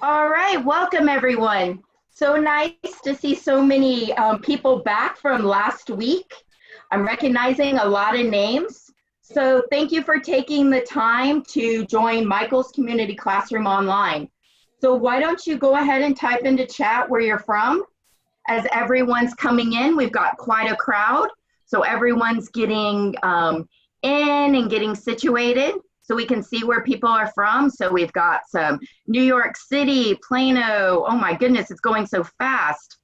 All right, welcome everyone. So nice to see so many people back from last week. I'm recognizing a lot of names. So thank you for taking the time to join Michael's Community Classroom online. So why don't you go ahead and type into chat where you're from. As everyone's coming in, we've got quite a crowd. So everyone's getting in and getting situated so we can see where people are from. So we've got some New York City, Plano, oh my goodness, it's going so fast.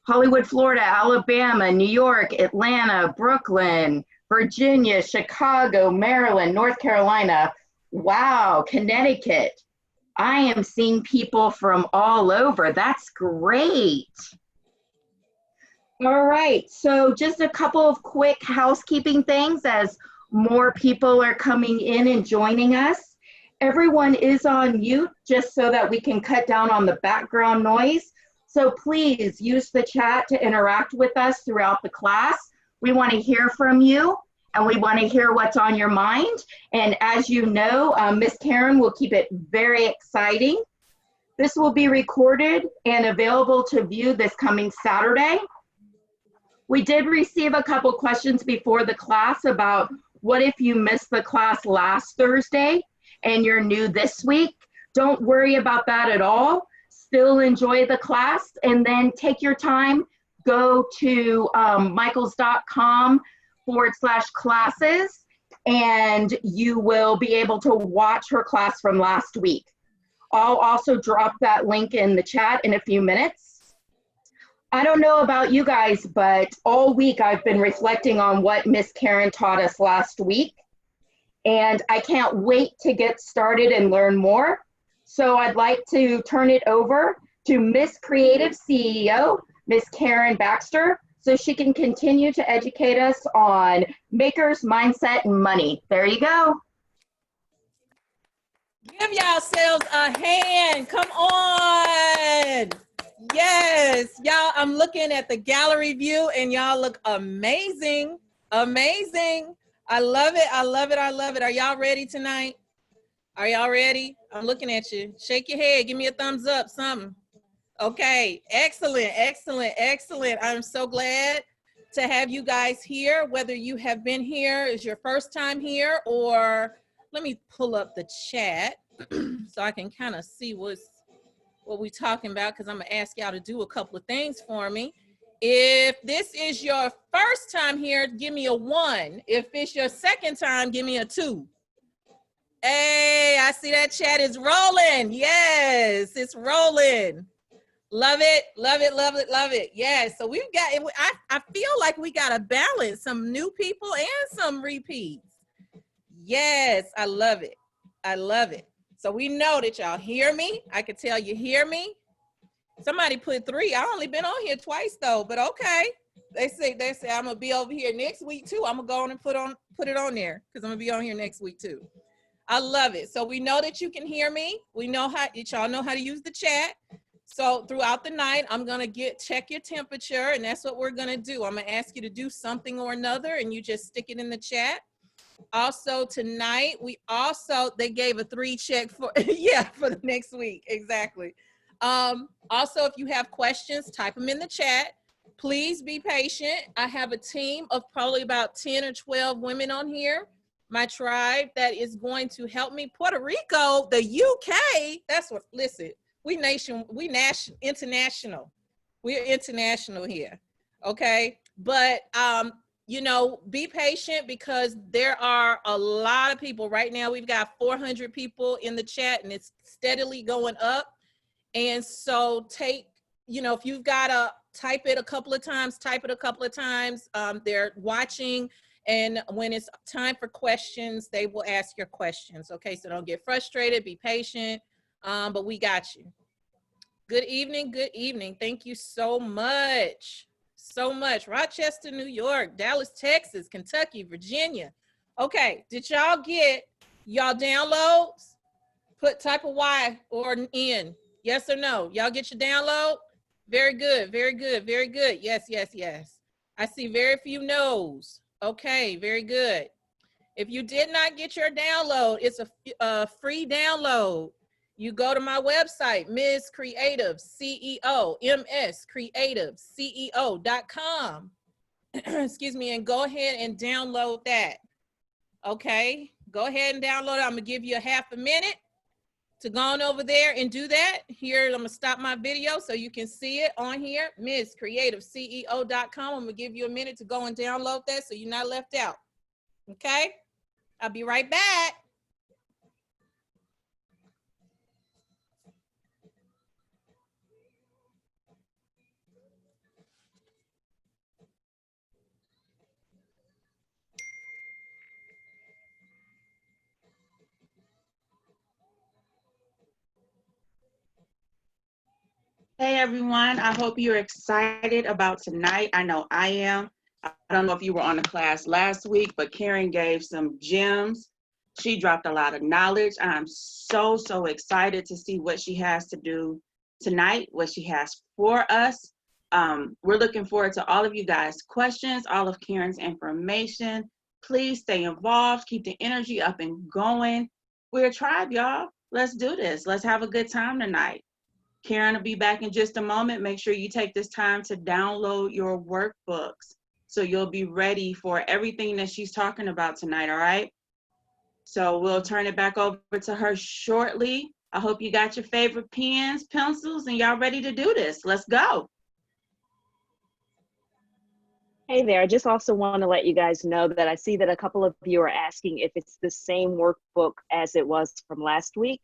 Hollywood, Florida, Alabama, New York, Atlanta, Brooklyn, Virginia, Chicago, Maryland, North Carolina. Wow, Connecticut. I am seeing people from all over. That's great. All right, so just a couple of quick housekeeping things as more people are coming in and joining us. Everyone is on mute just so that we can cut down on the background noise. So please use the chat to interact with us throughout the class. We want to hear from you and we want to hear what's on your mind. And as you know, Miss Karen will keep it very exciting. This will be recorded and available to view this coming Saturday. We did receive a couple questions before the class about what if you missed the class last Thursday and you're new this week? Don't worry about that at all. Still enjoy the class and then take your time, go to michaels.com/classes and you will be able to watch her class from last week. I'll also drop that link in the chat in a few minutes. I don't know about you guys, but all week I've been reflecting on what Miss Karen taught us last week. And I can't wait to get started and learn more. So I'd like to turn it over to Miss Creative CEO, Miss Karen Baxter, so she can continue to educate us on makers, mindset, and money. There you go. Give yourselves a hand. Come on. Yes, y'all, I'm looking at the gallery view and y'all look amazing. Amazing. I love it. I love it. I love it. Are y'all ready tonight? Are y'all ready? I'm looking at you. Shake your head. Give me a thumbs up, something. Okay. Excellent. Excellent. Excellent. I'm so glad to have you guys here, whether you have been here, is your first time here, or let me pull up the chat so I can kind of see what we're talking about, because I'm gonna ask y'all to do a couple of things for me. If this is your first time here, give me a 1. If it's your second time, give me a 2. Hey, I see that chat is rolling. Yes, it's rolling. Love it, love it, love it, love it. Yes, so we've got, I feel like we got to balance some new people and some repeats. Yes, I love it. I love it. So we know that y'all hear me. I can tell you hear me. Somebody put 3. I only been on here twice though, but okay. They say I'm gonna be over here next week too. I'm gonna go on and put it on there because I'm gonna be on here next week too. I love it. So we know that you can hear me. We know how y'all know how to use the chat. So throughout the night, I'm gonna check your temperature, and that's what we're gonna do. I'm gonna ask you to do something or another, and you just stick it in the chat. Also tonight, they gave a 3 check for, yeah, for the next week, exactly. Also, if you have questions, type them in the chat. Please be patient. I have a team of probably about 10 or 12 women on here, my tribe, that is going to help me. Puerto Rico, the UK, that's what, listen, international. We're international here, okay? But, you know, be patient because there are a lot of people right now. We've got 400 people in the chat and it's steadily going up. And so if you've got to type it a couple of times, type it a couple of times. They're watching, and when it's time for questions, they will ask your questions. Okay, so don't get frustrated, be patient, but we got you. Good evening, good evening. Thank you so much. So much. Rochester, New York, Dallas, Texas, Kentucky, Virginia. Okay, did y'all get y'all downloads? Type a Y or an N. Yes or no? Y'all get your download? Very good, very good, very good. Yes, yes, yes. I see very few no's. Okay, very good. If you did not get your download, it's a free download. You go to my website, Ms. Creative CEO, mscreativeceo.com. Excuse me, and go ahead and download that. Okay, go ahead and download it. I'm gonna give you a half a minute to go on over there and do that. Here, I'm gonna stop my video so you can see it on here, mscreativeceo.com. I'm gonna give you a minute to go and download that so you're not left out. Okay, I'll be right back. Hey everyone, I hope you're excited about tonight. I know I am. I don't know if you were on the class last week, but Karen gave some gems. She dropped a lot of knowledge. I'm so excited to see what she has to do tonight, what she has for us. We're looking forward to all of you guys' questions, all of Karen's information. Please stay involved, keep the energy up and going. We're a tribe, y'all. Let's do this. Let's have a good time tonight. Karen will be back in just a moment. Make sure you take this time to download your workbooks so you'll be ready for everything that she's talking about tonight, all right? So we'll turn it back over to her shortly. I hope you got your favorite pens, pencils, and y'all ready to do this. Let's go. Hey there, I just also want to let you guys know that I see that a couple of you are asking if it's the same workbook as it was from last week,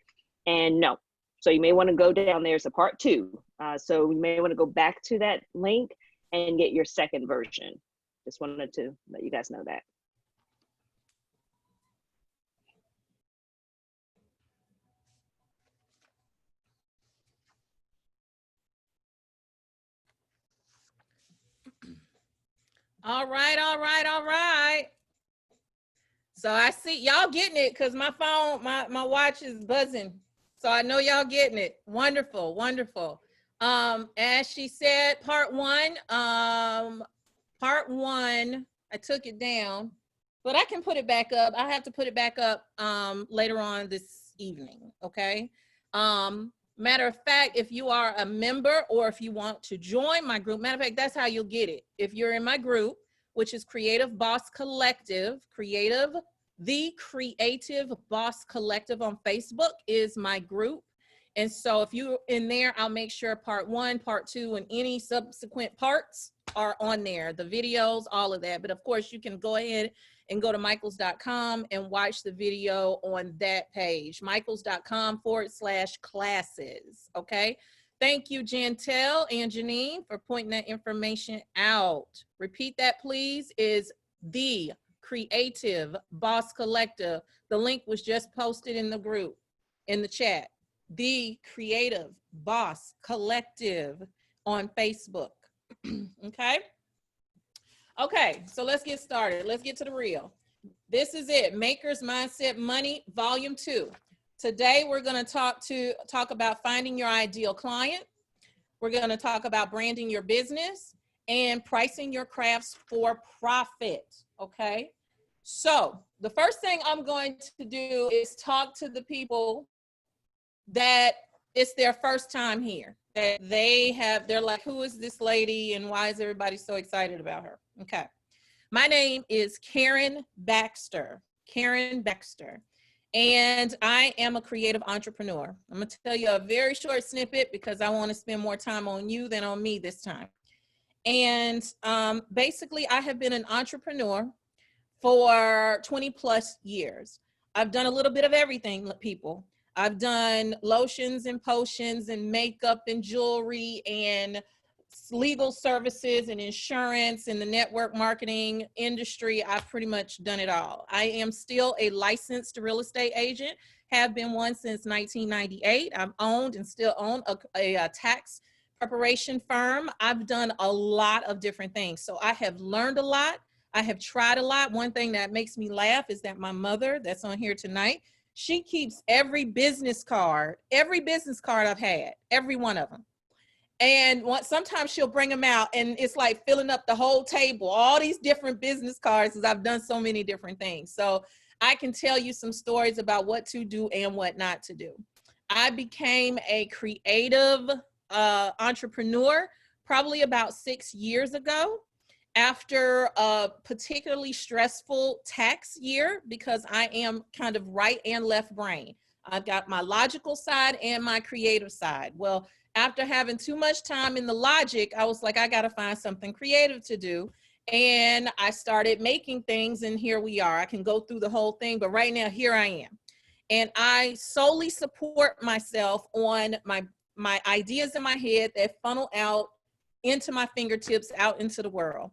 and no. So you may want to go down there as a part 2. So you may want to go back to that link and get your second version. Just wanted to let you guys know that. All right. So I see y'all getting it because my phone, my watch is buzzing. So I know y'all getting it. Wonderful. As she said, part one, I took it down, but I can put it back up. I have to put it back up later on this evening, okay? Matter of fact, if you are a member or if you want to join my group, matter of fact, that's how you'll get it. If you're in my group, which is Creative Boss Collective, The Creative Boss Collective on Facebook is my group. And so if you're in there, I'll make sure part 1, part 2, and any subsequent parts are on there, the videos, all of that. But of course, you can go ahead and go to michaels.com and watch the video on that page, michaels.com/classes, okay? Thank you, Jantel and Janine, for pointing that information out. Repeat that, please, is The Creative Boss Collective. The link was just posted in the group, in the chat. The Creative Boss Collective on Facebook. Okay, so let's get started. Let's get to the real. This is it, Maker's Mindset Money, Volume 2. Today, we're gonna talk about finding your ideal client. We're gonna talk about branding your business and pricing your crafts for profit, okay? So the first thing I'm going to do is talk to the people that it's their first time here, that they're like, who is this lady and why is everybody so excited about her? Okay. My name is Karen Baxter, and I am a creative entrepreneur. I'm gonna tell you a very short snippet because I wanna spend more time on you than on me this time. And basically I have been an entrepreneur for 20 plus years. I've done a little bit of everything, people. I've done lotions and potions and makeup and jewelry and legal services and insurance and the network marketing industry. I've pretty much done it all. I am still a licensed real estate agent, have been one since 1998. I've owned and still own a tax preparation firm. I've done a lot of different things. So I have learned a lot. I have tried a lot. One thing that makes me laugh is that my mother that's on here tonight, she keeps every business card I've had, every one of them. And sometimes she'll bring them out and it's like filling up the whole table, all these different business cards because I've done so many different things. So I can tell you some stories about what to do and what not to do. I became a creative entrepreneur probably about 6 years ago after a particularly stressful tax year, because I am kind of right and left brain. I've got my logical side and my creative side. Well, after having too much time in the logic, I was like, I got to find something creative to do. And I started making things, and here we are. I can go through the whole thing, but right now, here I am. And I solely support myself on my ideas in my head that funnel out into my fingertips, out into the world.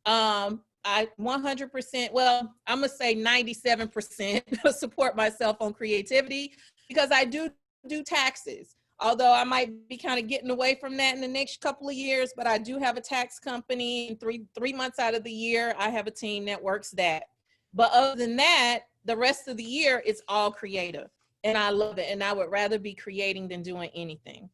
I 100%, well, I'm gonna say 97% support myself on creativity, because I do taxes. Although I might be kind of getting away from that in the next couple of years, but I do have a tax company, and three months out of the year, I have a team that works that. But other than that, the rest of the year, it's all creative, and I love it. And I would rather be creating than doing anything.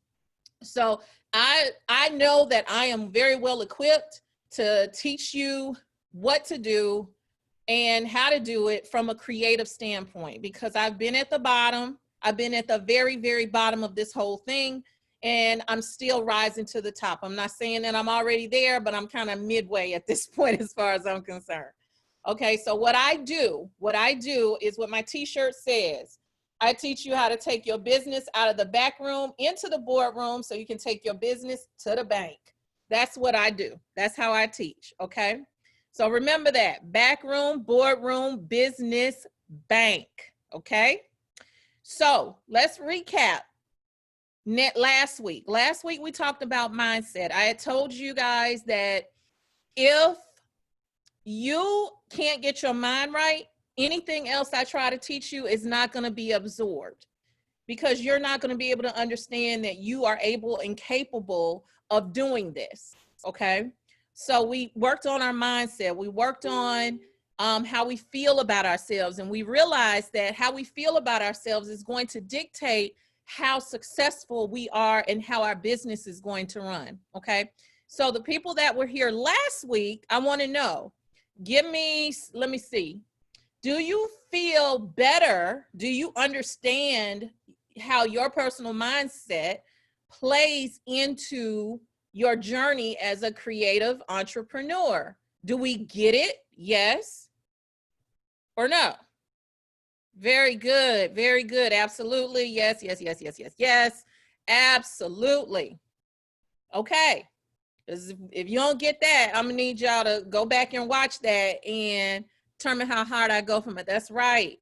So I know that I am very well equipped to teach you what to do and how to do it from a creative standpoint, because I've been at the bottom. I've been at the very, very bottom of this whole thing, and I'm still rising to the top. I'm not saying that I'm already there, but I'm kind of midway at this point as far as I'm concerned. Okay, so what I do is what my t-shirt says. I teach you how to take your business out of the back room into the boardroom so you can take your business to the bank. That's what I do. That's how I teach, okay? So remember that, back room, boardroom, business, bank, okay? So let's recap last week. Last week we talked about mindset. I had told you guys that if you can't get your mind right, anything else I try to teach you is not going to be absorbed, because you're not going to be able to understand that you are able and capable of doing this, okay? So we worked on our mindset. We worked on how we feel about ourselves, and we realized that how we feel about ourselves is going to dictate how successful we are and how our business is going to run, okay? So the people that were here last week, I want to know, let me see. Do you feel better? Do you understand how your personal mindset plays into your journey as a creative entrepreneur? Do we get it? Yes or no? Very good. Very good. Absolutely. Yes, yes, yes, yes, yes, yes. Absolutely. Okay. If you don't get that, I'm gonna need y'all to go back and watch that and determine how hard I go from it. That's right.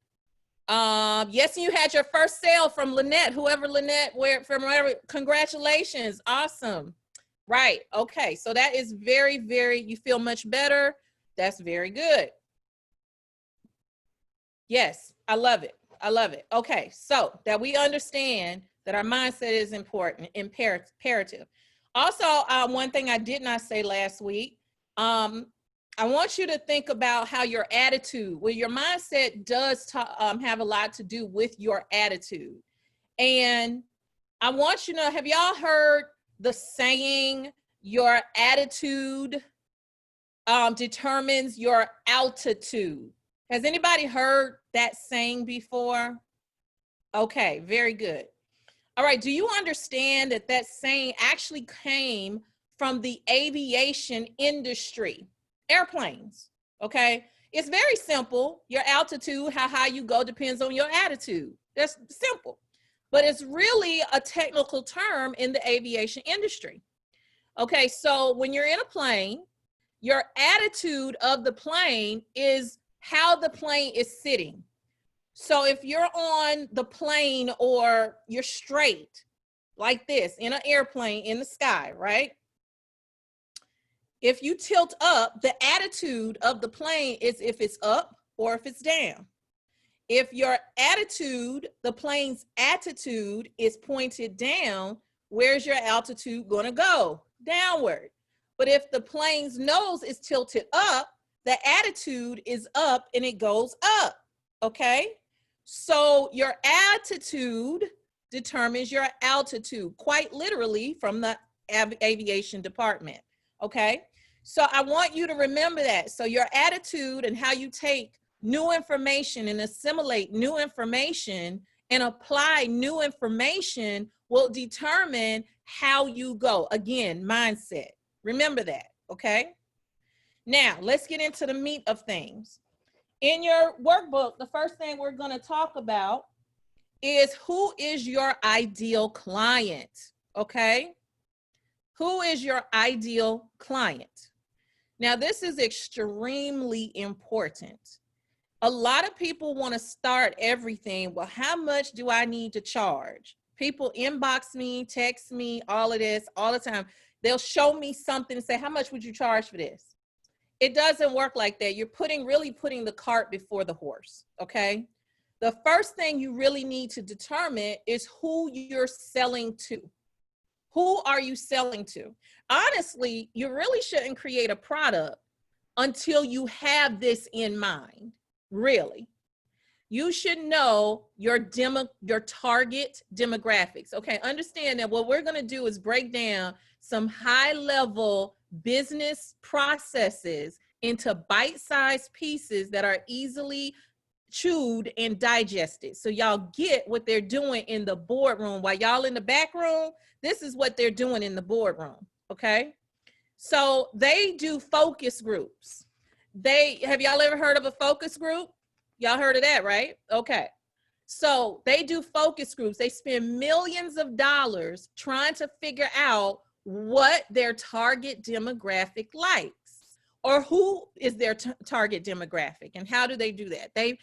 Yes, and you had your first sale from Lynette, whoever Lynette, wherever, congratulations. Awesome. Right. Okay. So that is very, very, you feel much better. That's very good. Yes, I love it. I love it. Okay. So that we understand that our mindset is important, imperative. Also, one thing I did not say last week, I want you to think about how your attitude, well, your mindset does have a lot to do with your attitude. And I want you to know, have y'all heard the saying, your attitude determines your altitude? Has anybody heard that saying before? Okay, very good. All right, do you understand that that saying actually came from the aviation industry? Airplanes, okay? It's very simple. Your altitude, how high you go, depends on your attitude. That's simple. But it's really a technical term in the aviation industry. Okay, so when you're in a plane, your attitude of the plane is how the plane is sitting. So if you're on the plane or you're straight like this in an airplane in the sky, right? If you tilt up, the attitude of the plane is if it's up or if it's down. If your attitude, the plane's attitude is pointed down, where's your altitude going to go? Downward. But if the plane's nose is tilted up, the attitude is up and it goes up, okay? So your attitude determines your altitude, quite literally from the aviation department, okay? So I want you to remember that. So your attitude and how you take new information and assimilate new information and apply new information will determine how you go. Again, mindset. Remember that, okay? Now, let's get into the meat of things. In your workbook, the first thing we're going to talk about is who is your ideal client, okay? Who is your ideal client? Now, this is extremely important. A lot of people want to start everything. Well, how much do I need to charge? People inbox me, text me, all of this, all the time. They'll show me something and say, how much would you charge for this? It doesn't work like that. You're really putting the cart before the horse, okay? The first thing you really need to determine is who you're selling to. Who are you selling to? Honestly, you really shouldn't create a product until you have this in mind, really. You should know your target demographics. Okay, understand that what we're going to do is break down some high-level business processes into bite-sized pieces that are easily chewed and digested. So y'all get what they're doing in the boardroom. While y'all in the back room, this is what they're doing in the boardroom, okay? So they do focus groups. Have y'all ever heard of a focus group? Y'all heard of that, right? Okay. So they do focus groups. They spend millions of dollars trying to figure out what their target demographic likes, or who is their target demographic, and how do they do that? They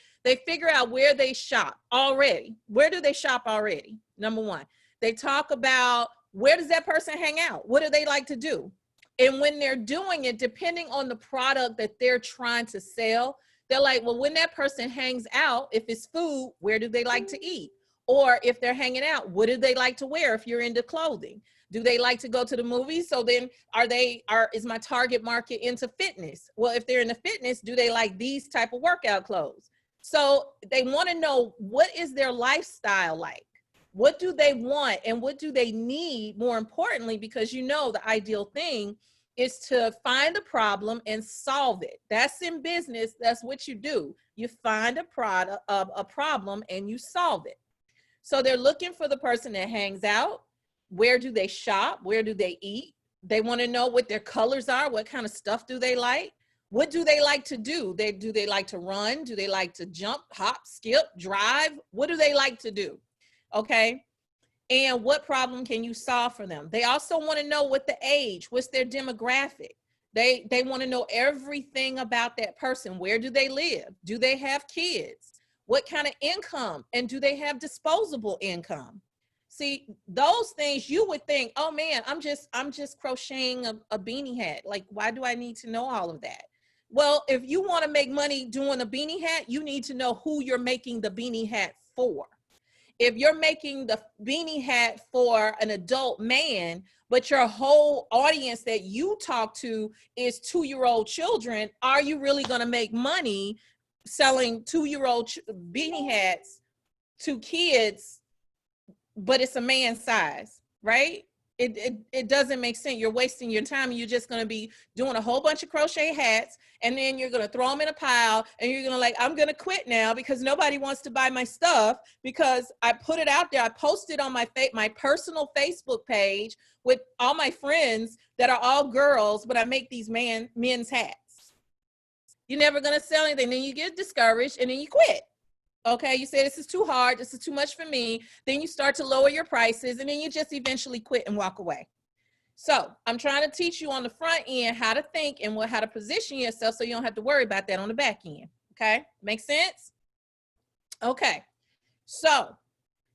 figure out where they shop already. Where do they shop already? Number one, they talk about where does that person hang out? What do they like to do? And when they're doing it, depending on the product that they're trying to sell, they're like, well, when that person hangs out, if it's food, where do they like to eat? Or if they're hanging out, what do they like to wear if you're into clothing? Do they like to go to the movies? So then is my target market into fitness? Well, if they're into fitness, do they like these type of workout clothes? So they want to know, what is their lifestyle like? What do they want and what do they need, more importantly, because you know the ideal thing is to find a problem and solve it. That's in business. That's what you do. You find a problem and you solve it. So they're looking for the person that hangs out. Where do they shop? Where do they eat? They want to know what their colors are. What kind of stuff do they like? What do they like to do? Do they like to run? Do they like to jump, hop, skip, drive? What do they like to do? Okay. And what problem can you solve for them? They also want to know what the age, what's their demographic. They want to know everything about that person. Where do they live? Do they have kids? What kind of income? And do they have disposable income? See, those things you would think, oh man, I'm just crocheting a beanie hat. Like, why do I need to know all of that? Well, if you want to make money doing a beanie hat, you need to know who you're making the beanie hat for. If you're making the beanie hat for an adult man, but your whole audience that you talk to is 2-year-old children, are you really going to make money selling 2-year-old beanie hats to kids, but it's a man size, right? It doesn't make sense. You're wasting your time. You're just going to be doing a whole bunch of crochet hats, and then you're going to throw them in a pile, and you're going to like, I'm going to quit now because nobody wants to buy my stuff because I put it out there. I posted on my personal Facebook page with all my friends that are all girls, but I make these men's hats. You're never going to sell anything. Then you get discouraged, and then you quit. Okay, you say this is too hard, this is too much for me. Then you start to lower your prices, and then you just eventually quit and walk away. So I'm trying to teach you on the front end how to think and how to position yourself so you don't have to worry about that on the back end. Okay, make sense? Okay, so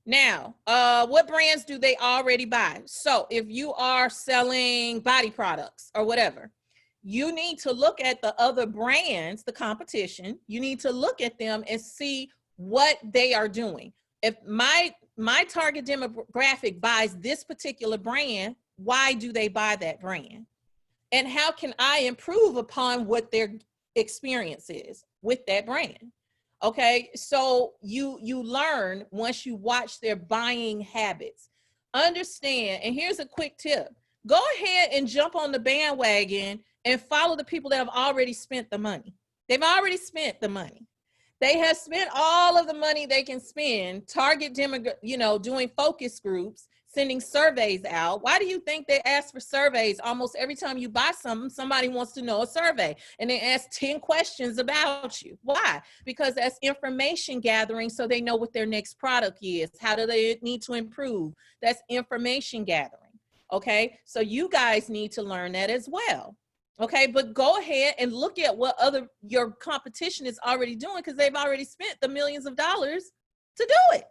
now what brands do they already buy? So if you are selling body products or whatever, you need to look at the other brands, the competition. You need to look at them and see what they are doing. If my target demographic buys this particular brand, why do they buy that brand? And how can I improve upon what their experience is with that brand? Okay, so you learn once you watch their buying habits. Understand, and here's a quick tip. Go ahead and jump on the bandwagon and follow the people that have already spent the money. They've already spent the money. They have spent all of the money they can spend, doing focus groups, sending surveys out. Why do you think they ask for surveys? Almost every time you buy something, somebody wants to know a survey, and they ask 10 questions about you. Why? Because that's information gathering, so they know what their next product is. How do they need to improve? That's information gathering. Okay, so you guys need to learn that as well. Okay, but go ahead and look at what your competition is already doing, because they've already spent the millions of dollars to do it.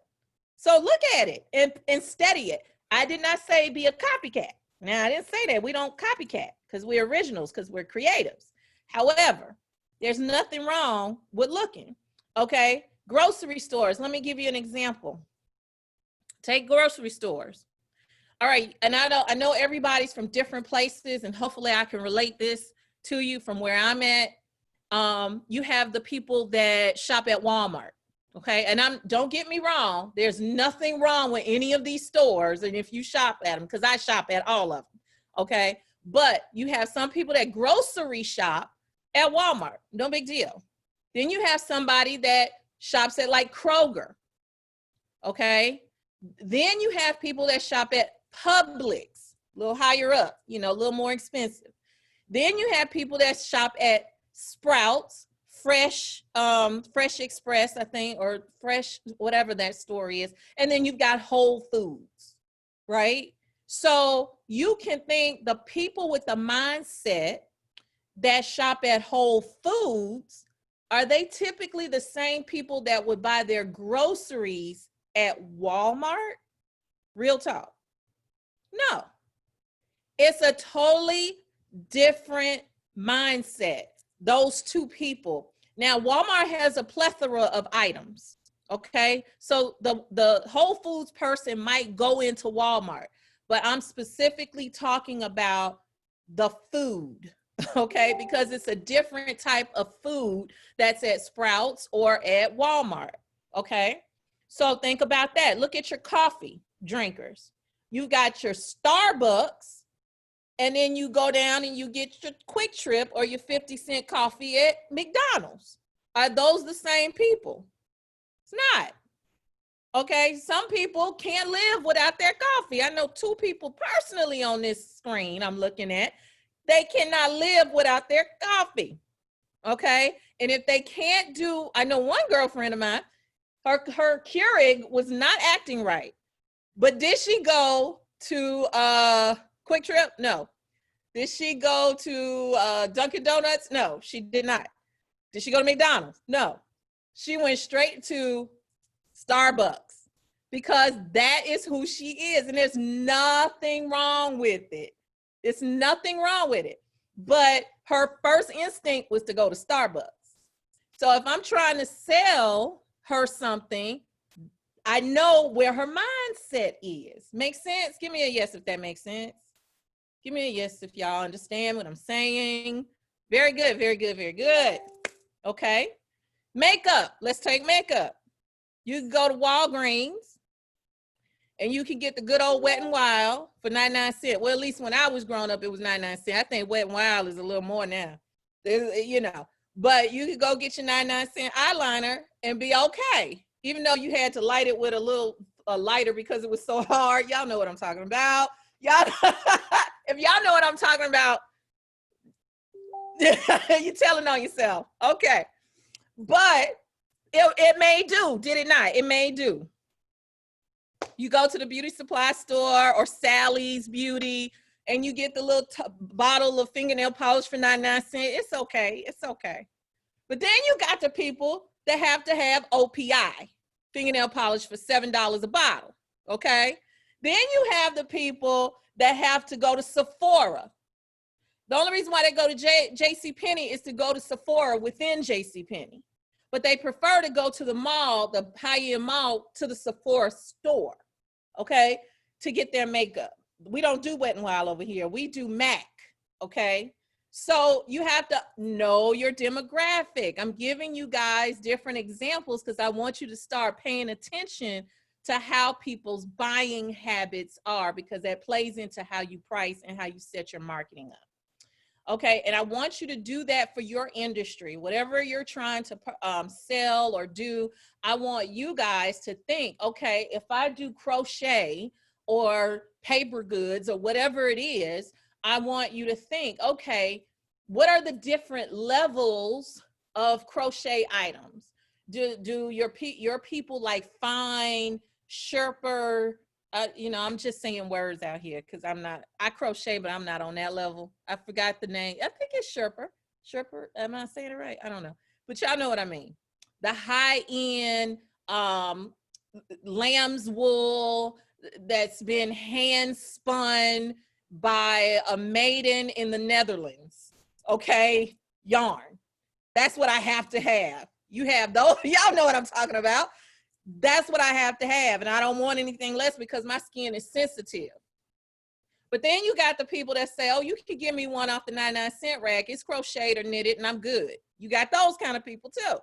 So look at it and study it. I did not say be a copycat. Now, I didn't say that. We don't copycat because we're originals, because we're creatives. However, there's nothing wrong with looking. Okay, grocery stores. Let me give you an example. Take grocery stores. All right, and I know everybody's from different places, and hopefully I can relate this to you from where I'm at. You have the people that shop at Walmart, okay? And don't get me wrong, there's nothing wrong with any of these stores, and if you shop at them, because I shop at all of them, okay? But you have some people that grocery shop at Walmart, no big deal. Then you have somebody that shops at like Kroger, okay? Then you have people that shop at Publix, a little higher up, a little more expensive. Then you have people that shop at Sprouts, Fresh Express, I think, or Fresh, whatever that store is. And then you've got Whole Foods, right? So you can think the people with the mindset that shop at Whole Foods, are they typically the same people that would buy their groceries at Walmart? Real talk. No, it's a totally different mindset, those two people. Now, Walmart has a plethora of items, okay? So the Whole Foods person might go into Walmart, but I'm specifically talking about the food, okay? Because it's a different type of food that's at Sprouts or at Walmart, okay? So think about that. Look at your coffee drinkers. You've got your Starbucks, and then you go down and you get your Quick Trip or your 50-cent coffee at McDonald's. Are those the same people? It's not. Okay, some people can't live without their coffee. I know 2 people personally on this screen I'm looking at. They cannot live without their coffee. Okay, and if they can't I know one girlfriend of mine, her Keurig was not acting right. But did she go to Quick Trip? No. Did she go to Dunkin' Donuts? No, she did not. Did she go to McDonald's? No. She went straight to Starbucks because that is who she is. And there's nothing wrong with it. There's nothing wrong with it. But her first instinct was to go to Starbucks. So if I'm trying to sell her something, I know where her mindset is. Makes sense? Give me a yes if that makes sense. Give me a yes if y'all understand what I'm saying. Very good, very good, very good. Okay. Makeup. Let's take makeup. You can go to Walgreens and you can get the good old Wet n Wild for 99 cents. Well, at least when I was growing up, it was 99 cents. I think Wet n Wild is a little more now. But you could go get your 99-cent eyeliner and be okay. Even though you had to light it with a lighter because it was so hard. Y'all know what I'm talking about. Y'all, if y'all know what I'm talking about, you're telling on yourself. Okay. But it may do, did it not? It may do. You go to the beauty supply store or Sally's Beauty and you get the little bottle of fingernail polish for 99 cents. It's okay. It's okay. But then you got the people that have to have OPI, fingernail polish for $7 a bottle, okay? Then you have the people that have to go to Sephora. The only reason why they go to JCPenney is to go to Sephora within JCPenney. But they prefer to go to the mall, the high-end mall, to the Sephora store, okay, to get their makeup. We don't do Wet n Wild over here. We do MAC, okay? So you have to know your demographic. I'm giving you guys different examples because I want you to start paying attention to how people's buying habits are, because that plays into how you price and how you set your marketing up. Okay, and I want you to do that for your industry, whatever you're trying to sell or do. I want you guys to think, okay, if I do crochet or paper goods or whatever it is, I want you to think, okay, what are the different levels of crochet items? Do your people like fine, Sherpa, you know, I'm just saying words out here because I crochet, but I'm not on that level. I forgot the name. I think it's Sherpa. Sherpa, am I saying it right? I don't know. But y'all know what I mean. The high-end lamb's wool that's been hand spun by a maiden in the Netherlands. Okay, yarn. That's what I have to have. You have those, y'all know what I'm talking about. That's what I have to have, and I don't want anything less because my skin is sensitive. But then you got the people that say, oh, you can give me one off the 99-cent rack. It's crocheted or knitted, and I'm good. You got those kind of people too.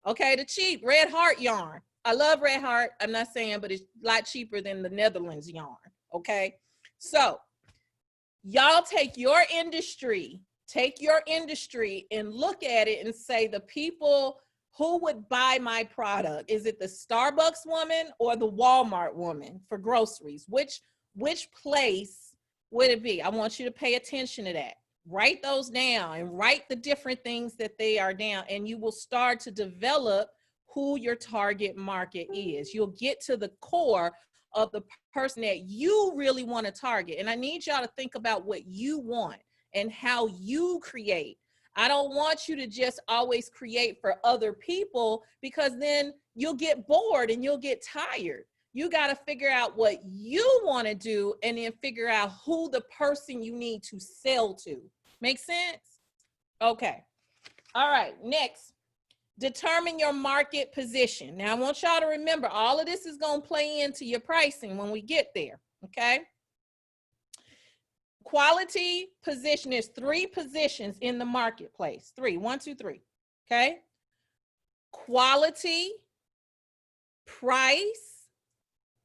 Okay, the cheap Red Heart yarn. I love Red Heart. I'm not saying, but it's a lot cheaper than the Netherlands yarn. Okay, so y'all take your industry and look at it and say the people who would buy my product. Is it the Starbucks woman or the Walmart woman for groceries? Which place would it be? I want you to pay attention to that. Write those down and write the different things that they are down, and you will start to develop who your target market is. You'll get to the core of the person that you really want to target. And I need y'all to think about what you want and how you create. I don't want you to just always create for other people, because then you'll get bored and you'll get tired. You got to figure out what you want to do and then figure out who the person you need to sell to. Make sense? Okay. All right. Next, determine your market position. Now, I want y'all to remember all of this is going to play into your pricing when we get there. Okay. Quality position, there's 3 positions in the marketplace. 3, 1, 2, 3. Okay. Quality, price,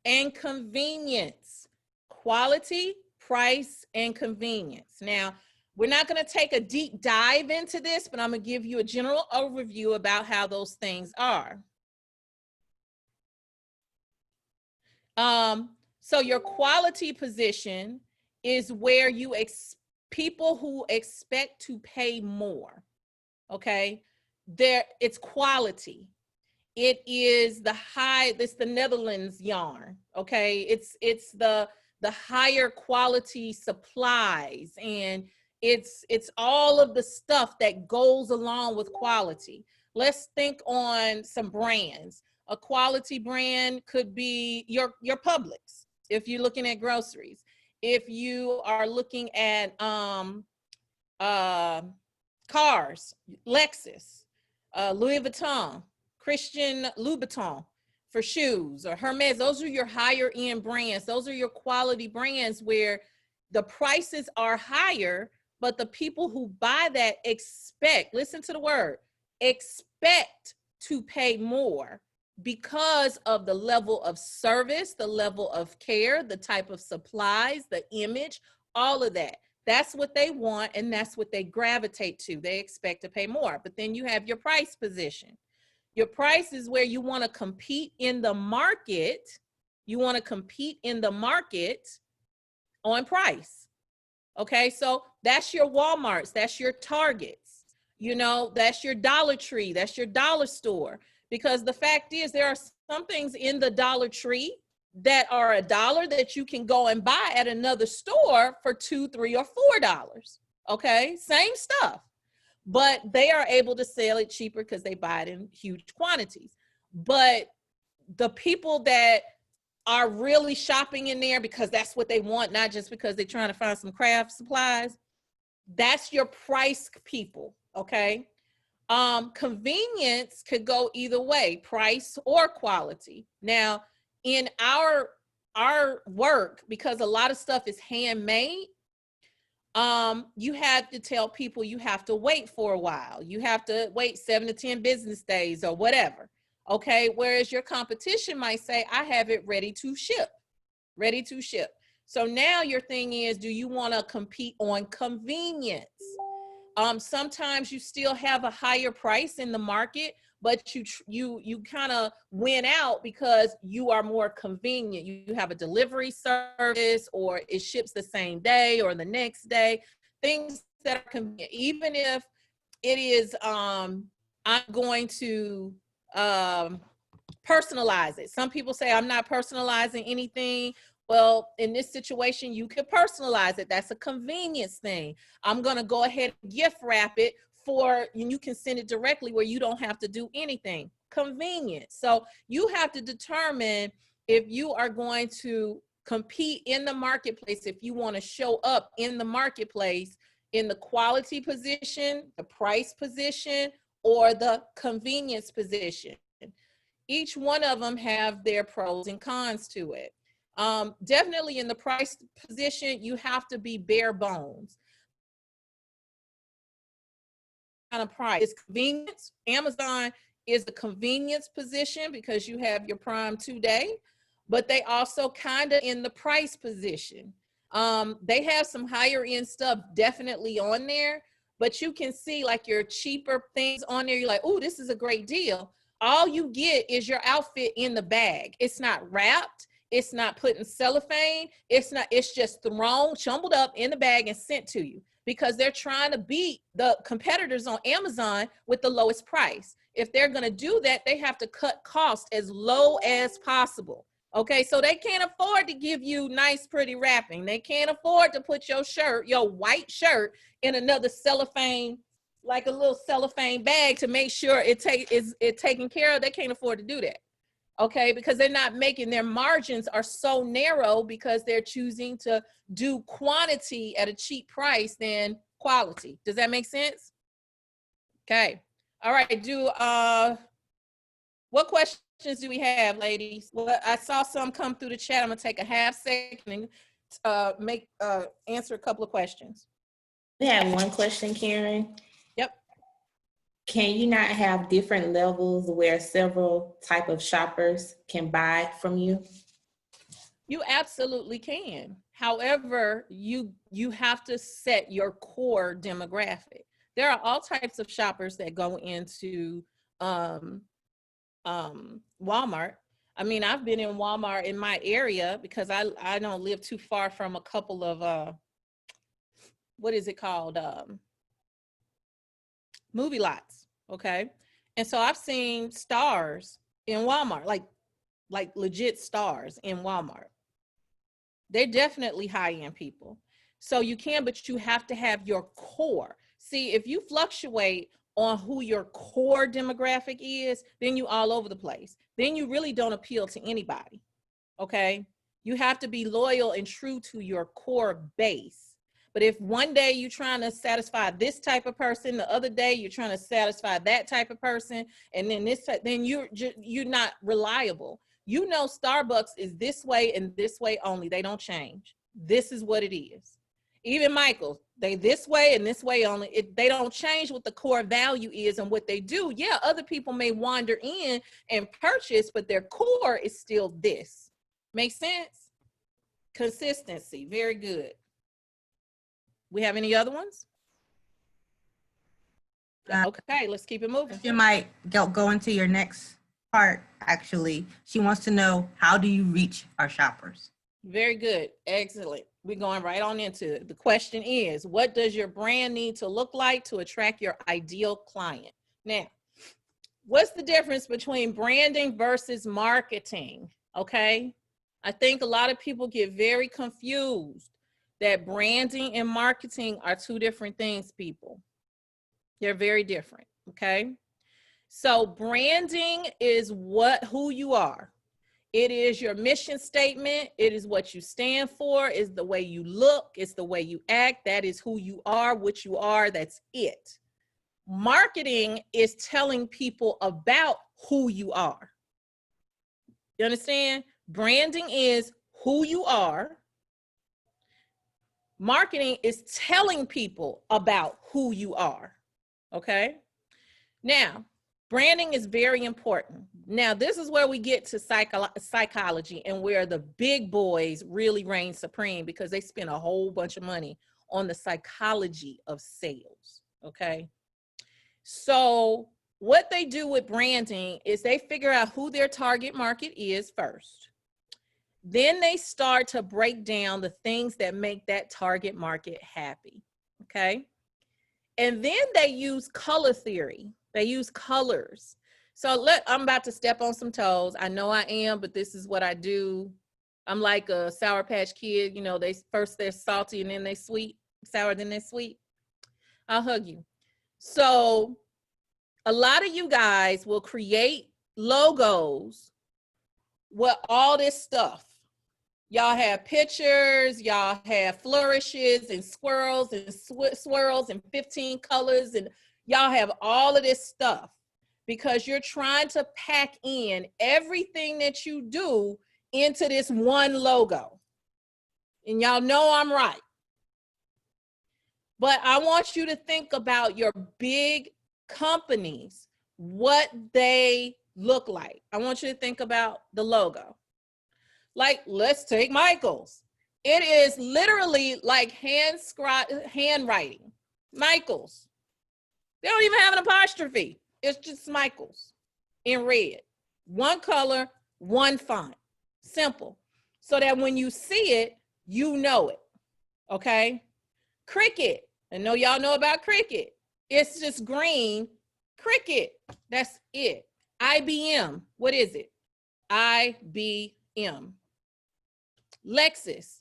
and convenience. Quality, price, and convenience. Now, we're not going to take a deep dive into this, but I'm going to give you a general overview about how those things are. So your quality position is where you people who expect to pay more. Okay, it's quality. It is it's the Netherlands yarn. Okay, it's the higher quality supplies, and it's all of the stuff that goes along with quality. Let's think on some brands. A quality brand could be your Publix if you're looking at groceries. If you are looking at cars, Lexus, Louis Vuitton, Christian Louboutin for shoes, or Hermes, those are your higher end brands. Those are your quality brands where the prices are higher, but the people who buy that expect, listen to the word, expect to pay more because of the level of service, the level of care, the type of supplies, the image, all of that. That's what they want, and that's what they gravitate to. They expect to pay more. But then you have your price position. Your price is where you want to compete in the market. You want to compete in the market on price. Okay, so that's your Walmarts, that's your Targets, you know, that's your Dollar Tree, that's your dollar store. Because the fact is, there are some things in the Dollar Tree that are $1 that you can go and buy at another store for $2, $3, or $4. Okay, same stuff, but they are able to sell it cheaper because they buy it in huge quantities. But the people that are really shopping in there because that's what they want, not just because they're trying to find some craft supplies, that's your price people. Okay. Convenience could go either way, price or quality. Now, in our work, because a lot of stuff is handmade, you have to tell people you have to wait for a while. You have to wait 7 to 10 business days or whatever. Okay. Whereas your competition might say, I have it ready to ship, So now your thing is, do you want to compete on convenience? Sometimes you still have a higher price in the market, but you kind of win out because you are more convenient. You have a delivery service, or it ships the same day or the next day, things that are convenient. Even if it is, I'm going to personalize it. Some people say I'm not personalizing anything. Well, in this situation, you could personalize it. That's a convenience thing. I'm going to go ahead and gift wrap it and you can send it directly where you don't have to do anything. Convenient. So you have to determine if you are going to compete in the marketplace, if you want to show up in the marketplace in the quality position, the price position, or the convenience position. Each one of them have their pros and cons to it. Definitely in the price position, you have to be bare bones. Kind of price. It's convenience. Amazon is the convenience position because you have your Prime 2-day, but they also kind of in the price position. They have some higher end stuff definitely on there, but you can see like your cheaper things on there. You're like, oh, this is a great deal. All you get is your outfit in the bag. It's not wrapped. It's not put in cellophane. It's just thrown, jumbled up in the bag and sent to you because they're trying to beat the competitors on Amazon with the lowest price. If they're going to do that, they have to cut costs as low as possible. Okay, so they can't afford to give you nice, pretty wrapping. They can't afford to put your shirt, your white shirt, in another cellophane, like a little cellophane bag to make sure it's taken care of. They can't afford to do that. Okay, because they're not making, their margins are so narrow because they're choosing to do quantity at a cheap price than quality. Does that make sense? Okay. All right. What questions do we have, ladies? Well, I saw some come through the chat. I'm gonna take a half second and answer a couple of questions. We have one question, Karen. Yep. Can you not have different levels where several type of shoppers can buy from you? You absolutely can. However, you have to set your core demographic. There are all types of shoppers that go into Walmart. I mean, I've been in Walmart in my area because I don't live too far from a couple of what is it called? Movie lots. Okay. And so I've seen stars in Walmart, like legit stars in Walmart. They're definitely high-end people. So you can, but you have to have your core. See, if you fluctuate on who your core demographic is, then you all over the place. Then you really don't appeal to anybody. Okay. You have to be loyal and true to your core base. But if one day you're trying to satisfy this type of person, the other day you're trying to satisfy that type of person, and then then you're not reliable. You know, Starbucks is this way and this way only. They don't change. This is what it is. Even Michael's, they this way and this way only. They don't change what the core value is and what they do. Yeah, other people may wander in and purchase, but their core is still this. Make sense? Consistency. Very good. We have any other ones? Okay, let's keep it moving. You might go into your next part, actually. She wants to know, how do you reach our shoppers? Very good. Excellent. We're going right on into it. The question is, what does your brand need to look like to attract your ideal client? Now, what's the difference between branding versus marketing? Okay. I think a lot of people get very confused that branding and marketing are two different things, people. They're very different, okay? So branding is who you are. It is your mission statement. It is what you stand for. It's the way you look. It's the way you act. That is who you are, what you are. That's it. Marketing is telling people about who you are. You understand? Branding is who you are. Marketing is telling people about who you are. Okay. Now, branding is very important. Now, this is where we get to psychology and where the big boys really reign supreme because they spend a whole bunch of money on the psychology of sales. okay? So what they do with branding is they figure out who their target market is first. Then they start to break down the things that make that target market happy, okay? And then they use color theory. They use colors. So I'm about to step on some toes. I know I am, but this is what I do. I'm like a Sour Patch Kid. You know, they're salty and then they sweet, sour, then they're sweet. I'll hug you. So a lot of you guys will create logos with all this stuff. Y'all have pictures, y'all have flourishes and squirrels and swirls and 15 colors, and y'all have all of this stuff because you're trying to pack in everything that you do into this one logo. And y'all know I'm right. But I want you to think about your big companies, what they look like. I want you to think about the logo. Like, let's take Michael's. It is literally like handwriting. Michael's. They don't even have an apostrophe. It's just Michael's in red. One color, one font. Simple. So that when you see it, you know it. Okay? Cricket. I know y'all know about Cricket. It's just green. Cricket. That's it. IBM. What is it? IBM. Lexus.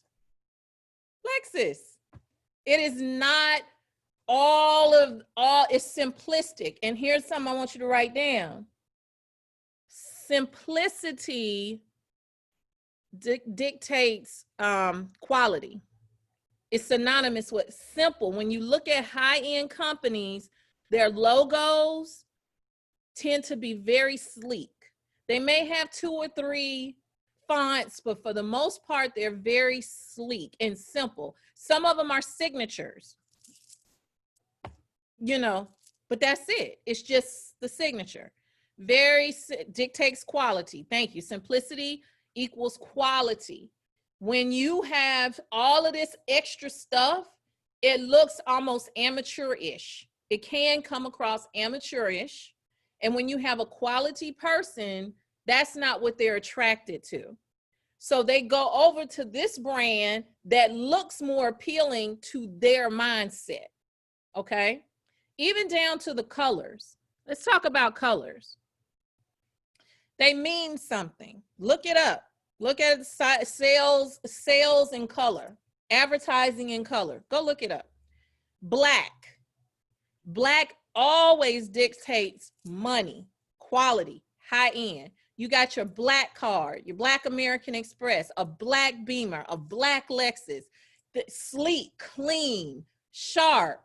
It is not it's simplistic. And here's something I want you to write down. Simplicity dictates quality. It's synonymous with simple. When you look at high-end companies, their logos tend to be very sleek. They may have 2 or 3 fonts, but for the most part, they're very sleek and simple. Some of them are signatures, you know, but that's it. It's just the signature. Dictates quality. Thank you. Simplicity equals quality. When you have all of this extra stuff, it looks almost amateurish. It can come across amateurish. And when you have a quality person, that's not what they're attracted to. So they go over to this brand that looks more appealing to their mindset, okay? Even down to the colors. Let's talk about colors. They mean something. Look it up. Look at sales in color, advertising in color. Go look it up. Black. Black always dictates money, quality, high end. You got your black card, your Black American Express, a black Beamer, a black Lexus, sleek, clean, sharp,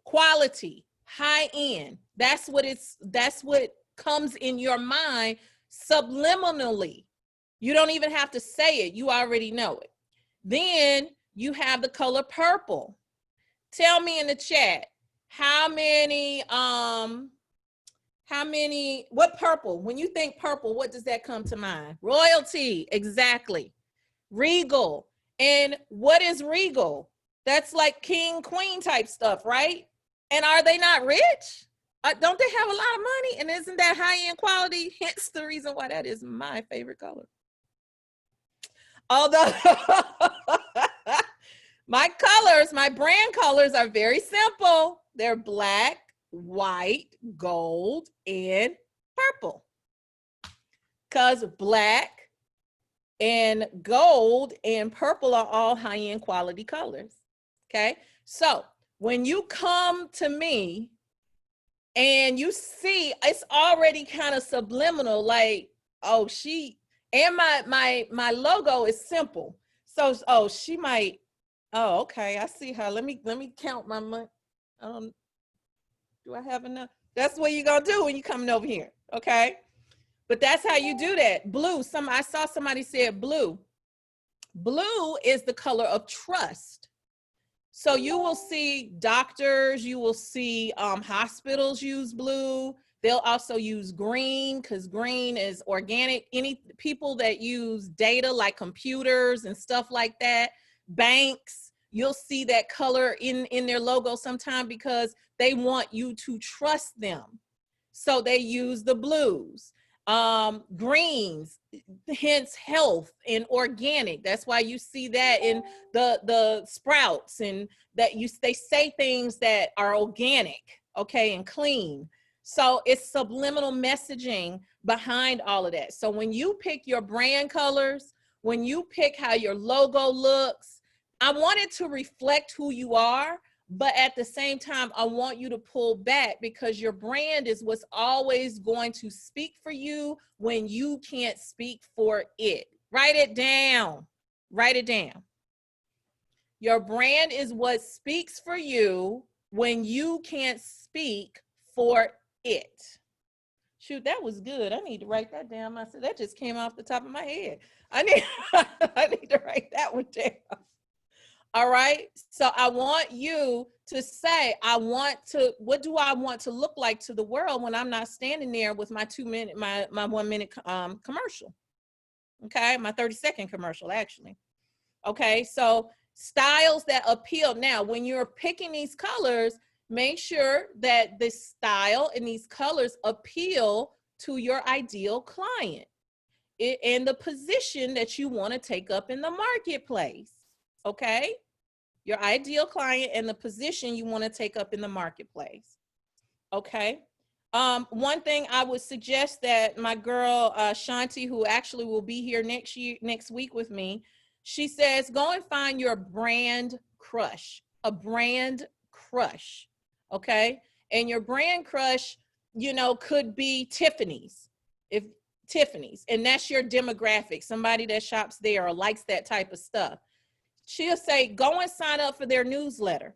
quality, high end. That's what comes in your mind subliminally. You don't even have to say it. You already know it. Then you have the color purple. Tell me in the chat, what purple? When you think purple, what does that come to mind? Royalty, exactly. Regal. And what is regal? That's like king, queen type stuff, right? And are they not rich? Don't they have a lot of money? And isn't that high-end quality? Hence the reason why that is my favorite color. Although my brand colors are very simple. They're black, white, gold, and purple. Because black and gold and purple are all high-end quality colors. Okay, so when you come to me and you see it's already kind of subliminal, like, oh, and my logo is simple. So, oh, she might, oh, okay, I see her. Let me count my money. Do I have enough? That's what you're gonna do when you're coming over here, okay? But that's how you do that. Blue, I saw somebody said blue. Blue is the color of trust. So you will see doctors, you will see hospitals use blue. They'll also use green because green is organic. Any people that use data like computers and stuff like that, banks you'll see that color in their logo sometime because they want you to trust them. So they use the blues, greens, hence health and organic. That's why you see that in the sprouts, and that they say things that are organic, okay, and clean. So it's subliminal messaging behind all of that. So when you pick your brand colors, when you pick how your logo looks, I want it to reflect who you are, but at the same time, I want you to pull back, because your brand is what's always going to speak for you when you can't speak for it. Write it down. Write it down. Your brand is what speaks for you when you can't speak for it. Shoot, that was good. I need to write that down. I said that just came off the top of my head. I need to write that one down. All right. So I want you to say, what do I want to look like to the world when I'm not standing there with my 2 minute, my 1 minute commercial. Okay. My 30-second commercial, actually. Okay. So styles that appeal. Now, when you're picking these colors, make sure that the style and these colors appeal to your ideal client and the position that you want to take up in the marketplace. Okay. Your ideal client and the position you want to take up in the marketplace. Okay. One thing I would suggest that my girl Shanti, who actually will be here next week with me, she says, go and find your brand crush, a brand crush. Okay. And your brand crush, could be Tiffany's, and that's your demographic, somebody that shops there or likes that type of stuff. She'll say, go and sign up for their newsletter.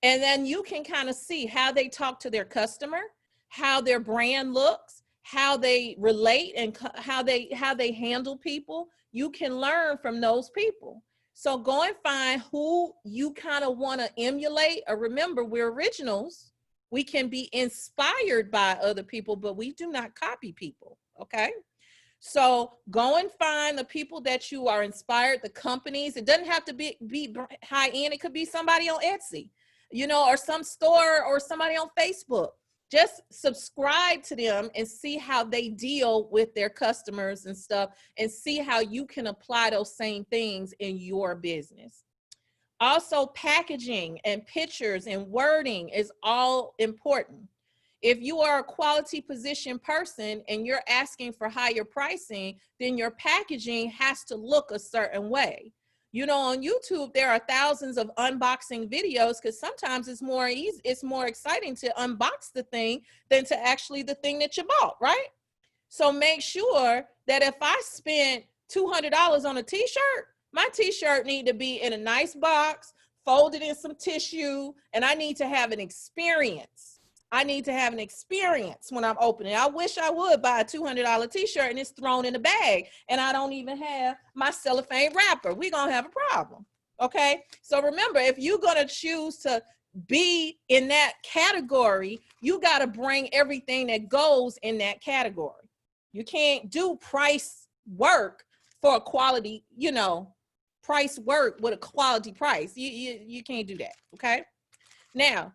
And then you can kind of see how they talk to their customer, how their brand looks, how they relate, and how they handle people. You can learn from those people. So go and find who you kind of want to emulate. Or remember, we're originals. We can be inspired by other people, but we do not copy people. Okay. So go and find the people that you are inspired, the companies. It doesn't have to be high end. It could be somebody on Etsy, or some store or somebody on Facebook. Just subscribe to them and see how they deal with their customers and stuff, and see how you can apply those same things in your business. Also, packaging and pictures and wording is all important. If you are a quality position person and you're asking for higher pricing, then your packaging has to look a certain way. On YouTube, there are thousands of unboxing videos, because sometimes it's more exciting to unbox the thing than to actually the thing that you bought, right? So make sure that if I spent $200 on a t-shirt, my t-shirt need to be in a nice box, folded in some tissue, and I need to have an experience. I need to have an experience when I'm opening. I wish I would buy a $200 t-shirt and it's thrown in a bag and I don't even have my cellophane wrapper. We're going to have a problem. Okay. So remember, if you're going to choose to be in that category, you got to bring everything that goes in that category. You can't do price work for a quality, price work with a quality price. You can't do that. Okay. Now,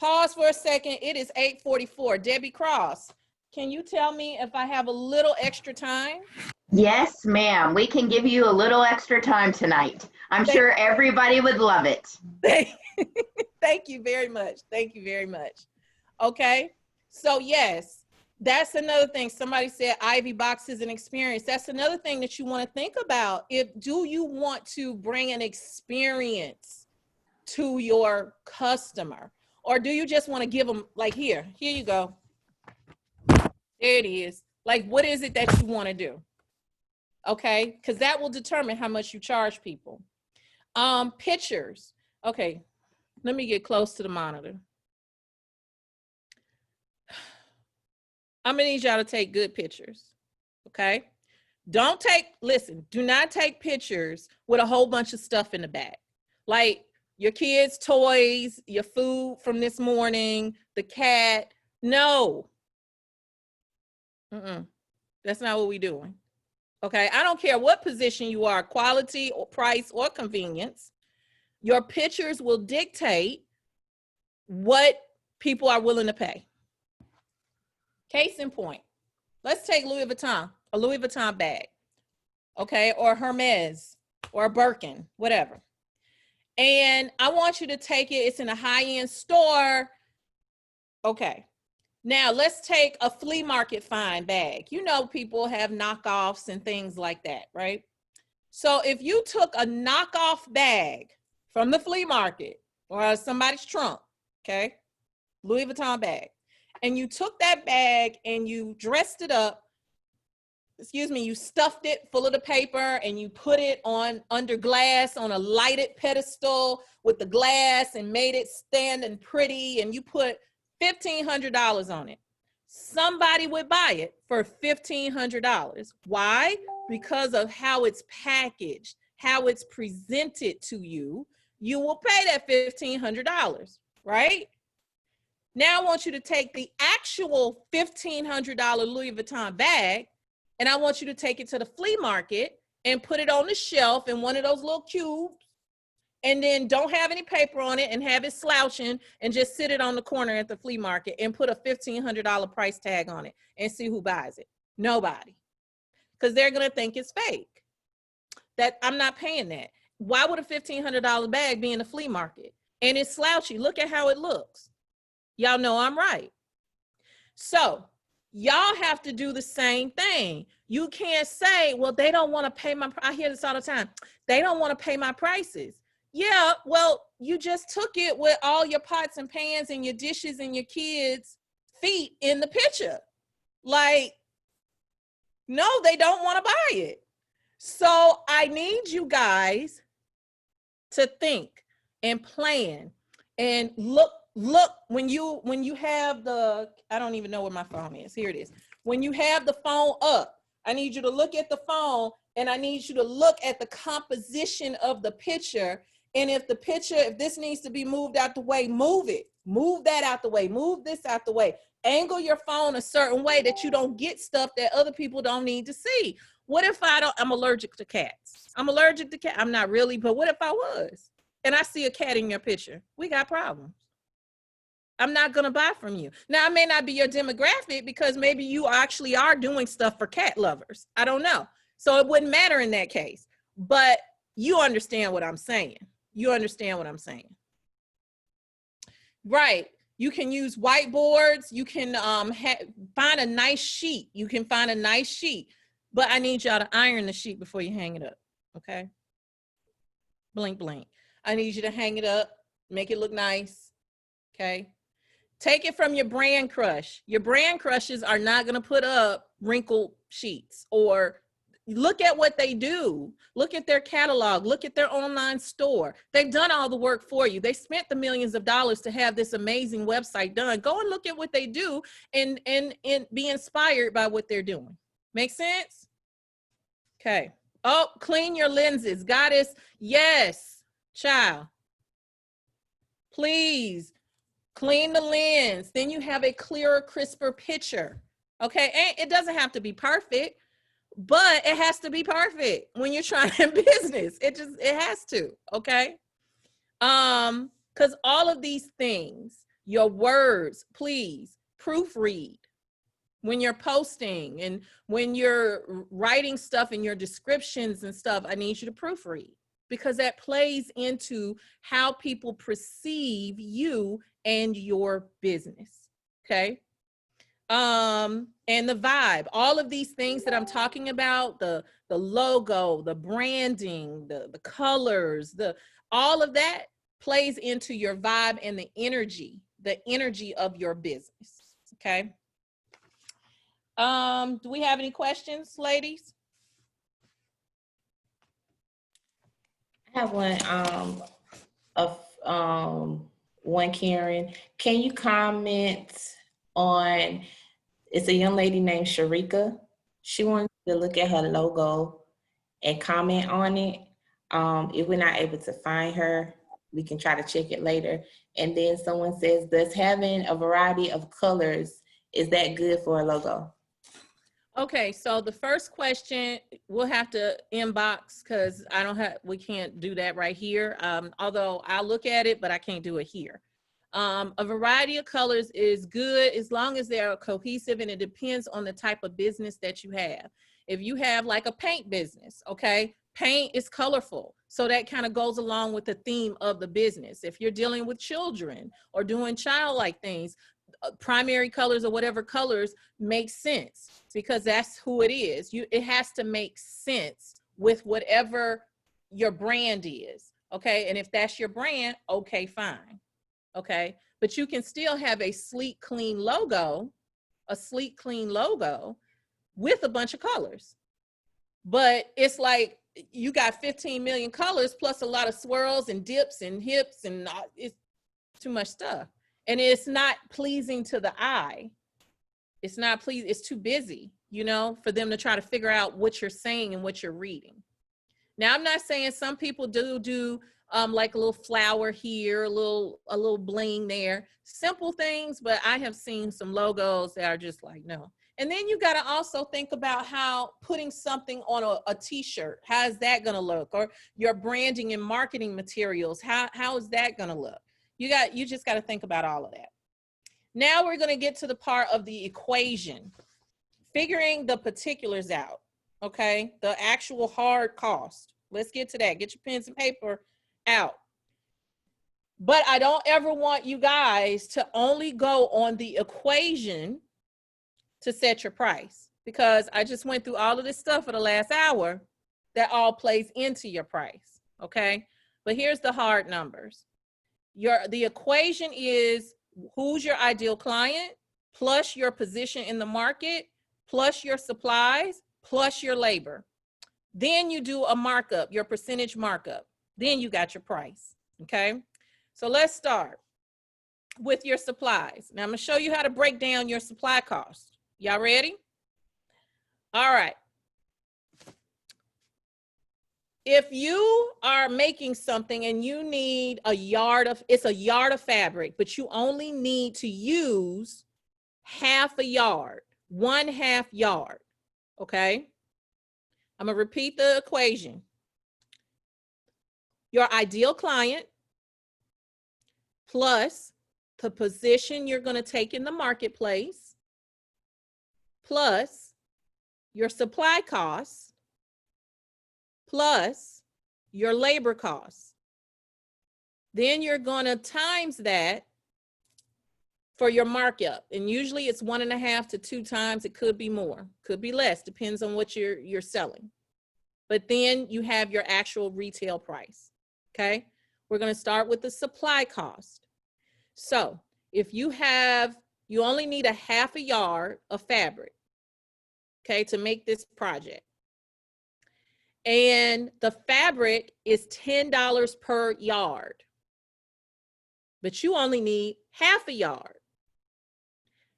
pause for a second. It is 8:44. Debbie Cross, can you tell me if I have a little extra time? Yes, ma'am. We can give you a little extra time tonight. I'm sure everybody would love it. Thank you very much. Thank you very much. Okay. So yes, that's another thing. Somebody said Ivy boxes and experience. That's another thing that you want to think about. Do you want to bring an experience to your customer? Or do you just want to give them, like, here you go. There it is. Like, what is it that you want to do? Okay, because that will determine how much you charge people. Pictures. Okay, let me get close to the monitor. I'm gonna need y'all to take good pictures. Okay, do not take pictures with a whole bunch of stuff in the back. Like, your kids' toys, your food from this morning, the cat. No. That's not what we're doing. Okay. I don't care what position you are, quality or price or convenience. Your pictures will dictate what people are willing to pay. Case in point, let's take Louis Vuitton, a Louis Vuitton bag, okay, or Hermes, or a Birkin, whatever. And I want you to take it, it's in a high-end store. Okay, now let's take a flea market fine bag. You know, people have knockoffs and things like that, right? So if you took a knockoff bag from the flea market or somebody's trunk, okay, Louis Vuitton bag, and you took that bag and you dressed it up, you stuffed it full of the paper and you put it on under glass on a lighted pedestal with the glass and made it stand and pretty, and you put $1,500 on it. Somebody would buy it for $1,500. Why? Because of how it's packaged, how it's presented to you. You will pay that $1,500, right? Now I want you to take the actual $1,500 Louis Vuitton bag, and I want you to take it to the flea market and put it on the shelf in one of those little cubes, and then don't have any paper on it and have it slouching and just sit it on the corner at the flea market and put a $1,500 price tag on it and see who buys it. Nobody. Because they're going to think it's fake. That I'm not paying that. Why would a $1,500 bag be in the flea market? And it's slouchy. Look at how it looks. Y'all know I'm right. So y'all have to do the same thing. You can't say, well, they don't want to pay my, I hear this all the time. They don't want to pay my prices. Yeah, well, you just took it with all your pots and pans and your dishes and your kids' feet in the picture. Like, no, they don't want to buy it. So I need you guys to think and plan and look when you have the, I don't even know where my phone is. Here it is. When you have the phone up, I need you to look at the phone and I need you to look at the composition of the picture. And if the picture, if this needs to be moved out the way, move it. Move that out the way. Move this out the way. Angle your phone a certain way that you don't get stuff that other people don't need to see. What if I'm allergic to cats? I'm allergic to cats. I'm not really, but what if I was? And I see a cat in your picture? We got problems. I'm not going to buy from you. Now, it may not be your demographic because maybe you actually are doing stuff for cat lovers. I don't know. So it wouldn't matter in that case. But you understand what I'm saying. You understand what I'm saying. Right. You can use whiteboards. You can find a nice sheet. You can find a nice sheet. But I need y'all to iron the sheet before you hang it up. Okay? Blink, blink. I need you to hang it up. Make it look nice. Okay? Take it from your brand crush. Your brand crushes are not going to put up wrinkled sheets. Or look at what they do. Look at their catalog. Look at their online store. They've done all the work for you. They spent the millions of dollars to have this amazing website done. Go and look at what they do and be inspired by what they're doing. Make sense? Okay. Oh, clean your lenses. Goddess, yes, child. Please. Clean the lens. Then you have a clearer, crisper picture. Okay. And it doesn't have to be perfect, but it has to be perfect when you're trying in business. It has to. Okay. Because all of these things, your words, please proofread when you're posting and when you're writing stuff in your descriptions and stuff. I need you to proofread because that plays into how people perceive you and your business. Okay. And the vibe, all of these things that I'm talking about, the logo, the branding, the colors, all of that plays into your vibe and the energy of your business. Okay. Do we have any questions, ladies? I have one, Karen. Can you comment on, it's a young lady named Sharika. She wants to look at her logo and comment on it. If we're not able to find her, we can try to check it later. And then someone says, does having a variety of colors, is that good for a logo? Okay, so the first question we'll have to inbox because we can't do that right here. Although I'll look at it, but I can't do it here. A variety of colors is good as long as they're cohesive, and it depends on the type of business that you have. If you have like a paint business, okay, paint is colorful. So that kind of goes along with the theme of the business. If you're dealing with children or doing childlike things, primary colors or whatever colors make sense because that's who it is. It has to make sense with whatever your brand is. Okay. And if that's your brand, okay, fine. Okay. But you can still have a sleek, clean logo with a bunch of colors. But it's like you got 15 million colors plus a lot of swirls and dips and hips, and it's too much stuff. And it's not pleasing to the eye. It's not pleasing. It's too busy, you know, for them to try to figure out what you're saying and what you're reading. Now, I'm not saying some people do like a little flower here, a little bling there, simple things, but I have seen some logos that are just like, no. And then you got to also think about how putting something on a t-shirt, how is that going to look? Or your branding and marketing materials, how is that going to look? You just got to think about all of that. Now we're going to get to the part of the equation, figuring the particulars out, okay? The actual hard cost. Let's get to that. Get your pens and paper out. But I don't ever want you guys to only go on the equation to set your price, because I just went through all of this stuff for the last hour that all plays into your price, okay? But here's the hard numbers. The equation is who's your ideal client, plus your position in the market, plus your supplies, plus your labor. Then you do a markup, your percentage markup. Then you got your price, okay? So let's start with your supplies. Now I'm gonna show you how to break down your supply cost. Y'all ready? All right. If you are making something and you need it's a yard of fabric, but you only need to use half a yard, 1/2 yard, okay? I'm gonna repeat the equation. Your ideal client plus the position you're gonna take in the marketplace plus your supply costs plus your labor costs. Then you're going to times that for your markup. And usually it's 1.5 to 2 times. It could be more, could be less, depends on what you're selling. But then you have your actual retail price, okay? We're going to start with the supply cost. So if you only need 1/2 yard of fabric, okay, to make this project. And the fabric is $10 per yard, but you only need 1/2 yard.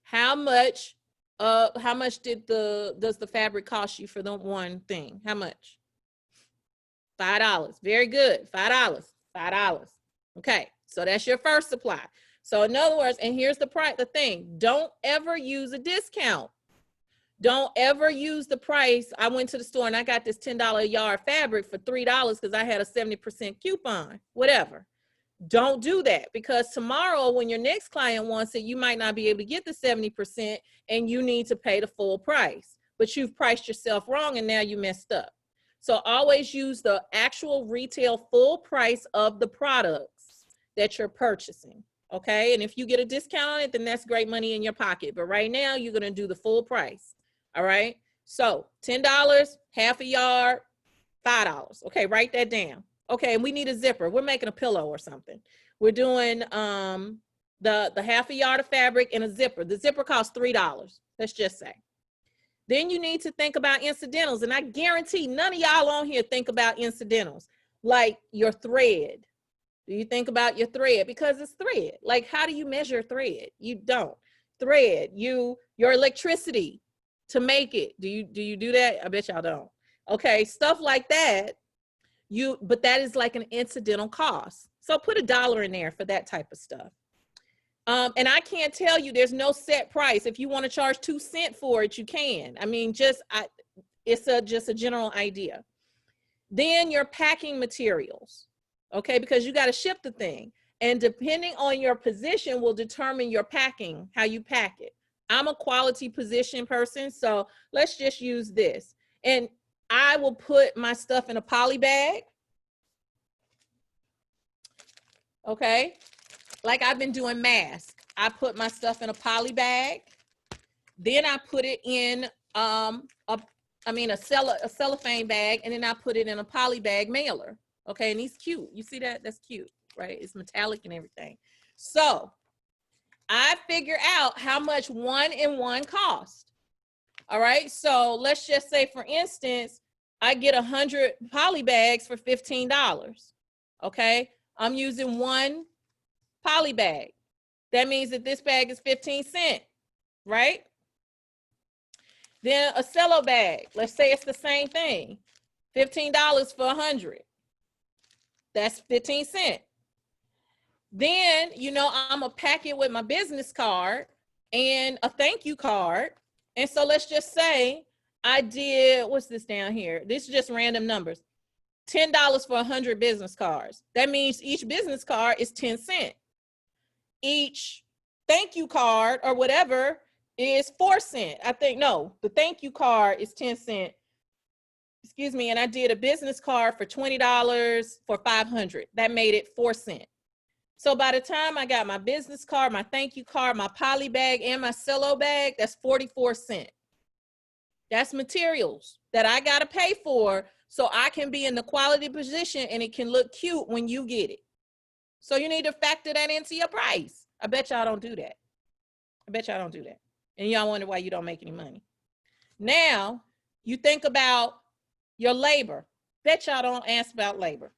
How much does the fabric cost you for the one thing? How much? $5. Very good. $5. Okay, so that's your first supply. So in other words, and here's the thing, don't ever use a discount. Don't ever use the price. I went to the store and I got this $10 a yard fabric for $3 because I had a 70% coupon, whatever. Don't do that, because tomorrow when your next client wants it, you might not be able to get the 70% and you need to pay the full price, but you've priced yourself wrong and now you messed up. So always use the actual retail full price of the products that you're purchasing, okay? And if you get a discount on it, then that's great money in your pocket. But right now you're gonna do the full price. All right, so $10, 1/2 yard, $5. Okay, write that down. Okay, and we need a zipper. We're making a pillow or something. We're doing the 1/2 yard of fabric and a zipper. The zipper costs $3, let's just say. Then you need to think about incidentals, and I guarantee none of y'all on here think about incidentals, like your thread. Do you think about your thread? Because it's thread. Like, how do you measure thread? You don't. Thread, your electricity to make it. Do you do that? I bet y'all don't. Okay, stuff like that. But that is like an incidental cost. So put $1 in there for that type of stuff. And I can't tell you, there's no set price. If you want to charge 2 cents for it, you can. I mean, it's just a general idea. Then your packing materials, okay? Because you got to ship the thing. And depending on your position will determine your packing, how you pack it. I'm a quality position person, so let's just use this. And I will put my stuff in a poly bag, okay? Like I've been doing masks. I put my stuff in a poly bag. Then I put it in a cellophane bag, and then I put it in a poly bag mailer. Okay, and he's cute. You see that? That's cute, right? It's metallic and everything. So I figure out how much 1-in-1 cost. All right, so let's just say, for instance, I get 100 poly bags for $15. Okay, I'm using 1 poly bag. That means that this bag is 15 cents, right? Then a cello bag, let's say it's the same thing, $15 for 100. That's 15 cents. Then, you know, I'm gonna pack it with my business card and a thank you card. And so let's just say I did, what's this down here? This is just random numbers. $10 for 100 business cards. That means each business card is 10 cents. Each thank you card or whatever is 4 cents. I think, no, the thank you card is 10 cents. Excuse me, and I did a business card for $20 for 500. That made it 4 cents. So by the time I got my business card, my thank you card, my poly bag, and my cello bag, that's 44 cents. That's materials that I got to pay for so I can be in the quality position and it can look cute when you get it. So you need to factor that into your price. I bet y'all don't do that. I bet y'all don't do that. And y'all wonder why you don't make any money. Now, you think about your labor. Bet y'all don't ask about labor.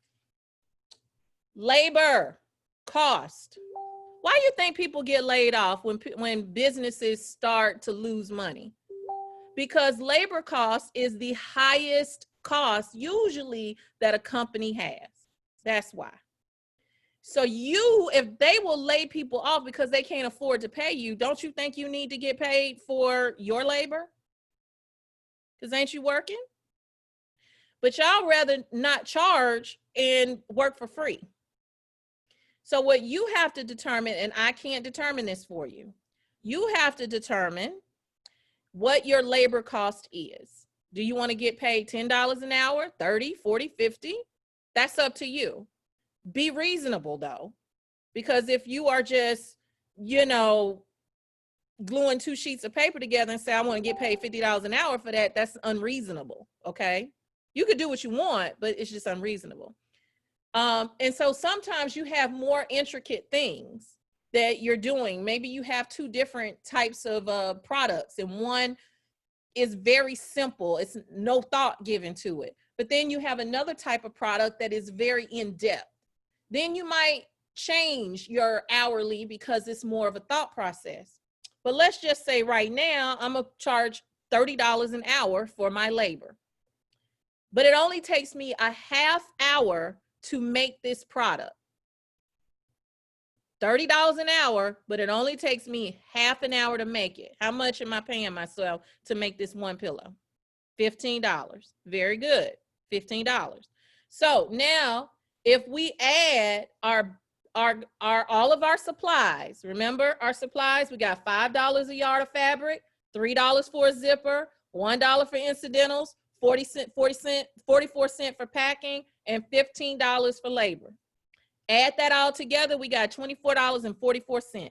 Labor cost. Why do you think people get laid off when businesses start to lose money? Because labor cost is the highest cost usually that a company has. That's why. So if they will lay people off because they can't afford to pay you, don't you think you need to get paid for your labor? Because ain't you working? But y'all rather not charge and work for free. So what you have to determine, and I can't determine this for you, you have to determine what your labor cost is. Do you want to get paid $10 an hour, 30, 40, 50? That's up to you. Be reasonable though, because if you are just, you know, gluing 2 sheets of paper together and say, I want to get paid $50 an hour for that, that's unreasonable, okay? You could do what you want, but it's just unreasonable. And so sometimes you have more intricate things that you're doing. Maybe you have 2 different types of products, and one is very simple. It's no thought given to it. But then you have another type of product that is very in-depth. Then you might change your hourly because it's more of a thought process. But let's just say right now, I'm gonna charge $30 an hour for my labor. But it only takes me a half hour to make this product. $30 an hour, but it only takes me half an hour to make it. How much am I paying myself to make this one pillow? $15. Very good. $15. So now if we add all of our supplies, remember our supplies, we got $5 a yard of fabric, $3 for a zipper, $1 for incidentals, 44 cents for packing, and $15 for labor. Add that all together, we got $24.44.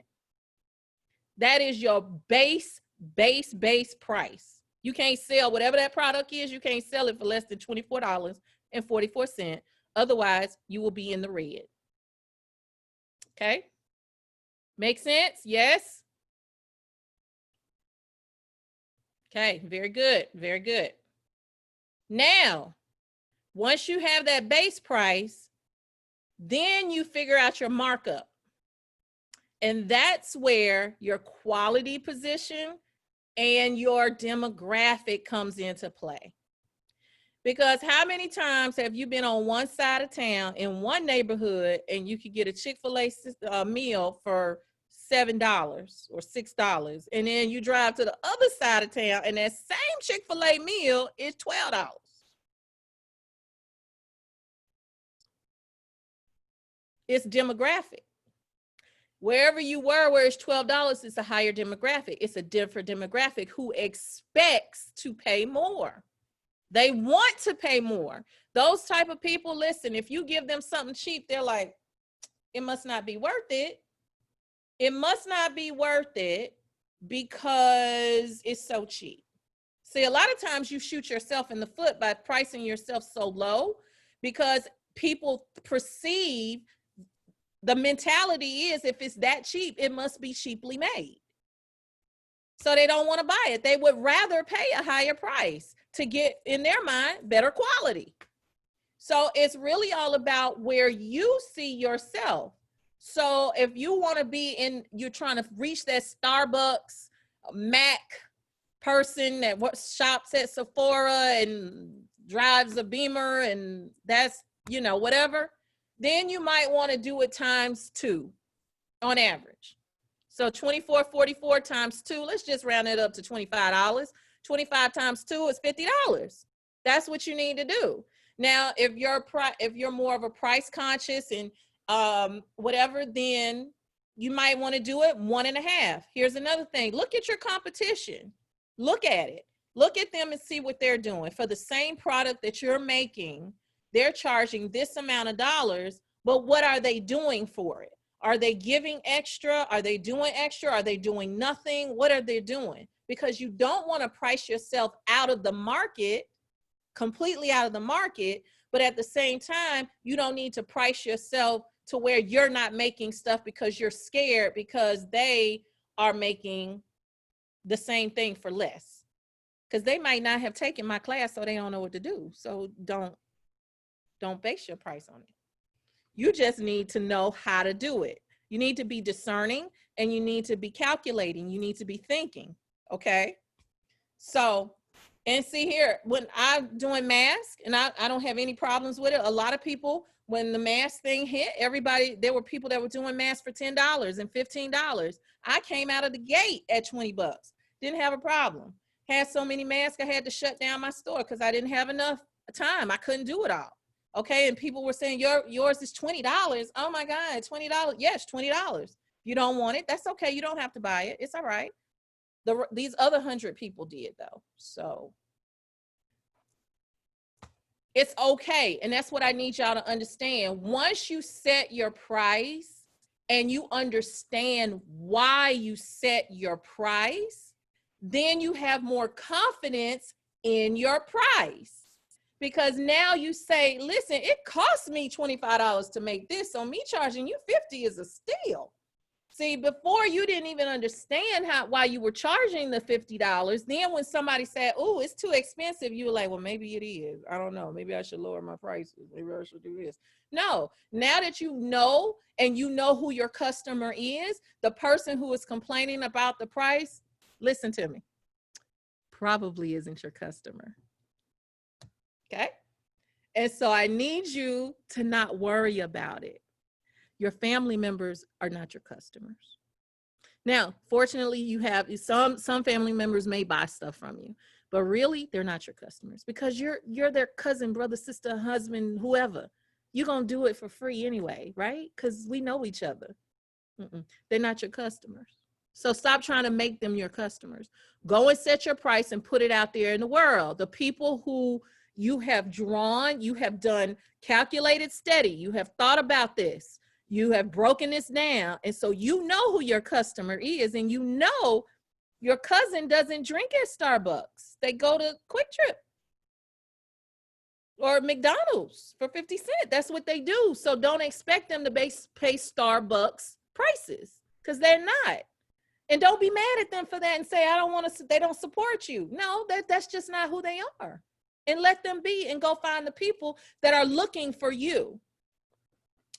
That is your base price. You can't sell whatever that product is, you can't sell it for less than $24.44. Otherwise, you will be in the red. Okay? Make sense? Yes? Okay, very good, very good. Now, once you have that base price, then you figure out your markup. And that's where your quality position and your demographic comes into play. Because how many times have you been on one side of town in one neighborhood and you could get a Chick-fil-A meal for $7 or $6. And then you drive to the other side of town and that same Chick-fil-A meal is $12. It's demographic. Wherever you were, where it's $12, it's a higher demographic. It's a different demographic who expects to pay more. They want to pay more. Those type of people, listen, if you give them something cheap, they're like, it must not be worth it. It must not be worth it because it's so cheap. See, a lot of times you shoot yourself in the foot by pricing yourself so low because people perceive the mentality is if it's that cheap, it must be cheaply made. So they don't want to buy it. They would rather pay a higher price to get, in their mind, better quality. So it's really all about where you see yourself. So if you want to be in, you're trying to reach that Starbucks, Mac person that shops at Sephora and drives a Beamer and that's, you know, whatever, then you might want to do it times 2 on average. So 24.44 times 2, let's just round it up to $25. 25 times 2 is $50. That's what you need to do. Now, if you're more of a price conscious and whatever, then you might want to do it 1.5. Here's another thing. Look at your competition. Look at it. Look at them and see what they're doing. For the same product that you're making, they're charging this amount of dollars, but what are they doing for it? Are they giving extra? Are they doing extra? Are they doing nothing? What are they doing? Because you don't want to price yourself out of the market, completely out of the market, but at the same time, you don't need to price yourself to where you're not making stuff because you're scared because they are making the same thing for less. Because they might not have taken my class, so they don't know what to do. So don't base your price on it. You just need to know how to do it. You need to be discerning and you need to be calculating. You need to be thinking, okay? So, and see here, when I'm doing masks, and I don't have any problems with it. A lot of people, when the mask thing hit, there were people that were doing masks for $10 and $15. I came out of the gate at $20. Didn't have a problem. Had so many masks, I had to shut down my store because I didn't have enough time. I couldn't do it all. Okay, and people were saying, yours is $20. Oh my God, $20. Yes, $20. You don't want it, that's okay. You don't have to buy it. It's all right. These other 100 people did though. So it's okay. And that's what I need y'all to understand. Once you set your price and you understand why you set your price, then you have more confidence in your price. Because now you say, listen, it cost me $25 to make this, so me charging you $50 is a steal. See, before you didn't even understand why you were charging the $50. Then when somebody said, oh, it's too expensive, you were like, well, maybe it is. I don't know. Maybe I should lower my prices. Maybe I should do this. No, now that you know and you know who your customer is, the person who is complaining about the price, listen to me, probably isn't your customer. Okay. And so I need you to not worry about it. Your family members are not your customers. Now, fortunately, you have some family members may buy stuff from you, but really they're not your customers because you're their cousin, brother, sister, husband, whoever. You're going to do it for free anyway, right? Because we know each other. They're not your customers. So stop trying to make them your customers. Go and set your price and put it out there in the world. The people who you have drawn, you have done calculated study, you have thought about this, you have broken this down. And so you know who your customer is, and you know your cousin doesn't drink at Starbucks. They go to Quick Trip or McDonald's for 50 cents. That's what they do. So don't expect them to pay Starbucks prices because they're not. And don't be mad at them for that and say, they don't support you. No, that's just not who they are. And let them be and go find the people that are looking for you.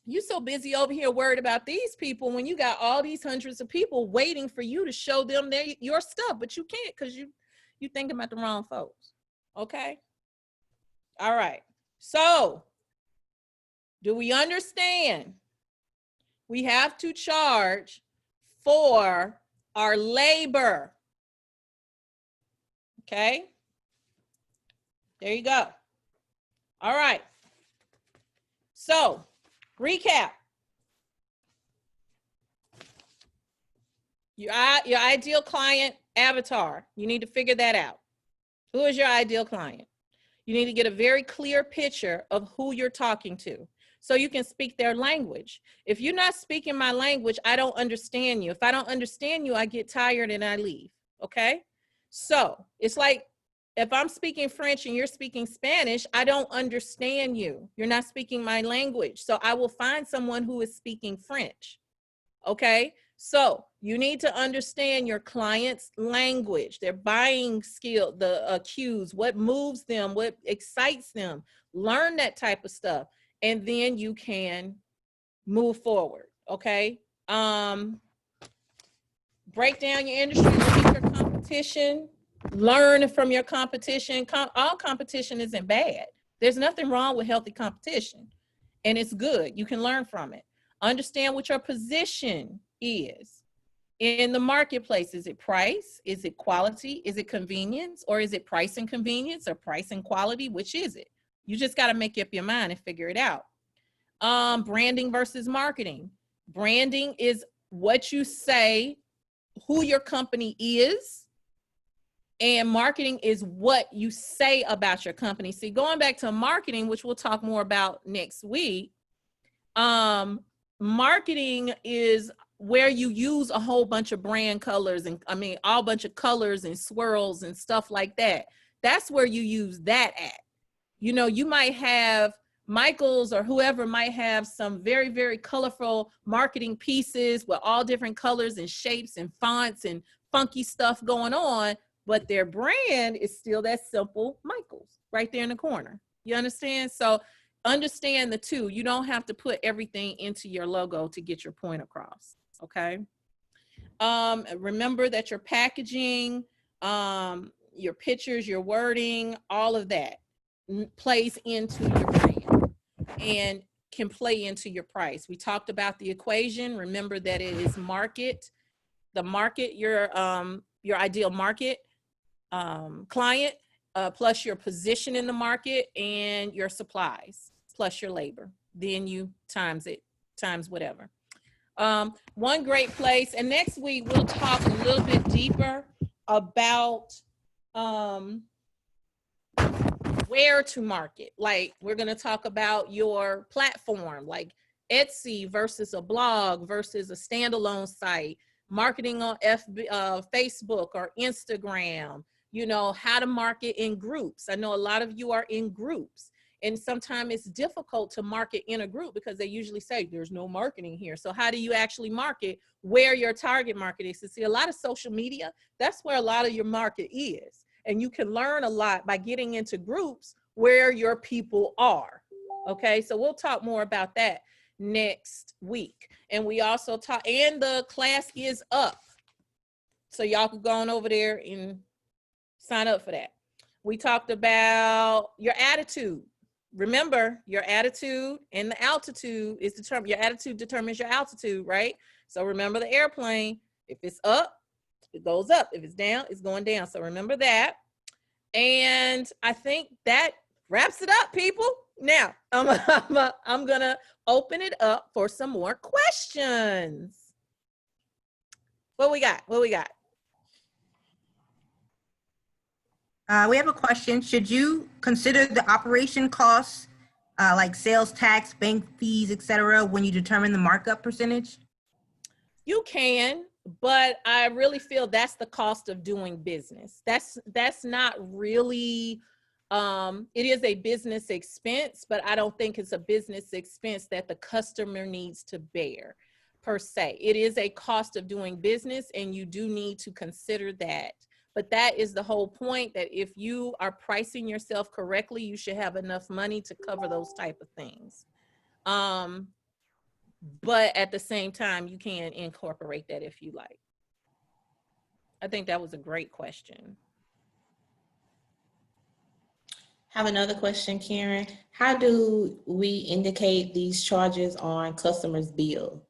You so busy over here worried about these people when you got all these hundreds of people waiting for you to show them your stuff, but you can't because you thinking about the wrong folks. Okay. All right. So do we understand? We have to charge for our labor. Okay. There you go. All right. So, recap. Your ideal client avatar. You need to figure that out. Who is your ideal client? You need to get a very clear picture of who you're talking to so you can speak their language. If you're not speaking my language, I don't understand you. If I don't understand you, I get tired and I leave. Okay? So it's like if I'm speaking French and you're speaking Spanish, I don't understand you. You're not speaking my language. So I will find someone who is speaking French. Okay? So you need to understand your client's language, their buying skill, the cues, what moves them, what excites them. Learn that type of stuff. And then you can move forward. Okay? Break down your industry, look at your competition, learn from your competition. All competition isn't bad. There's nothing wrong with healthy competition, and it's good. You can learn from it. Understand what your position is in the marketplace. Is it price? Is it quality? Is it convenience? Or is it price and convenience or price and quality? Which is it? You just got to make up your mind and figure it out. Branding versus marketing. Branding is what you say, who your company is, and marketing is what you say about your company. See, going back to marketing, which we'll talk more about next week, marketing is where you use a whole bunch of brand colors and all bunch of colors and swirls and stuff like that. That's where you use that at. You know, you might have Michael's or whoever might have some very, very colorful marketing pieces with all different colors and shapes and fonts and funky stuff going on, but their brand is still that simple Michael's right there in the corner. You understand? So understand the two. You don't have to put everything into your logo to get your point across. Okay. Remember that your packaging, your pictures, your wording, all of that plays into your brand and can play into your price. We talked about the equation. Remember that it is market, the market, your ideal market, client, plus your position in the market and your supplies, plus your labor. Then you times it, times whatever. One great place, and next week we'll talk a little bit deeper about where to market. Like we're going to talk about your platform, like Etsy versus a blog versus a standalone site, marketing on Facebook or Instagram, you know, how to market in groups. I know a lot of you are in groups, and sometimes it's difficult to market in a group because they usually say there's no marketing here. So how do you actually market where your target market is? To see a lot of social media, that's where a lot of your market is. And you can learn a lot by getting into groups where your people are. Okay, so we'll talk more about that next week. And we also talk, and the class is up. So y'all can go on over there and sign up for that. We talked about your attitude. Remember, your attitude and the altitude is determined. Your attitude determines your altitude, right? So remember the airplane. If it's up, it goes up. If it's down, it's going down. So remember that. And I think that wraps it up, people. Now, I'm going to open it up for some more questions. What we got? What we got? We have a question. Should you consider the operation costs, like sales tax, bank fees, etc., when you determine the markup percentage? You can, but I really feel that's the cost of doing business. That's not really, it is a business expense, but I don't think it's a business expense that the customer needs to bear per se. It is a cost of doing business, and you do need to consider that. But that is the whole point, that if you are pricing yourself correctly, you should have enough money to cover those type of things. But at the same time, you can incorporate that if you like. I think that was a great question. Have another question, Karen. How do we indicate these charges on customers' bill?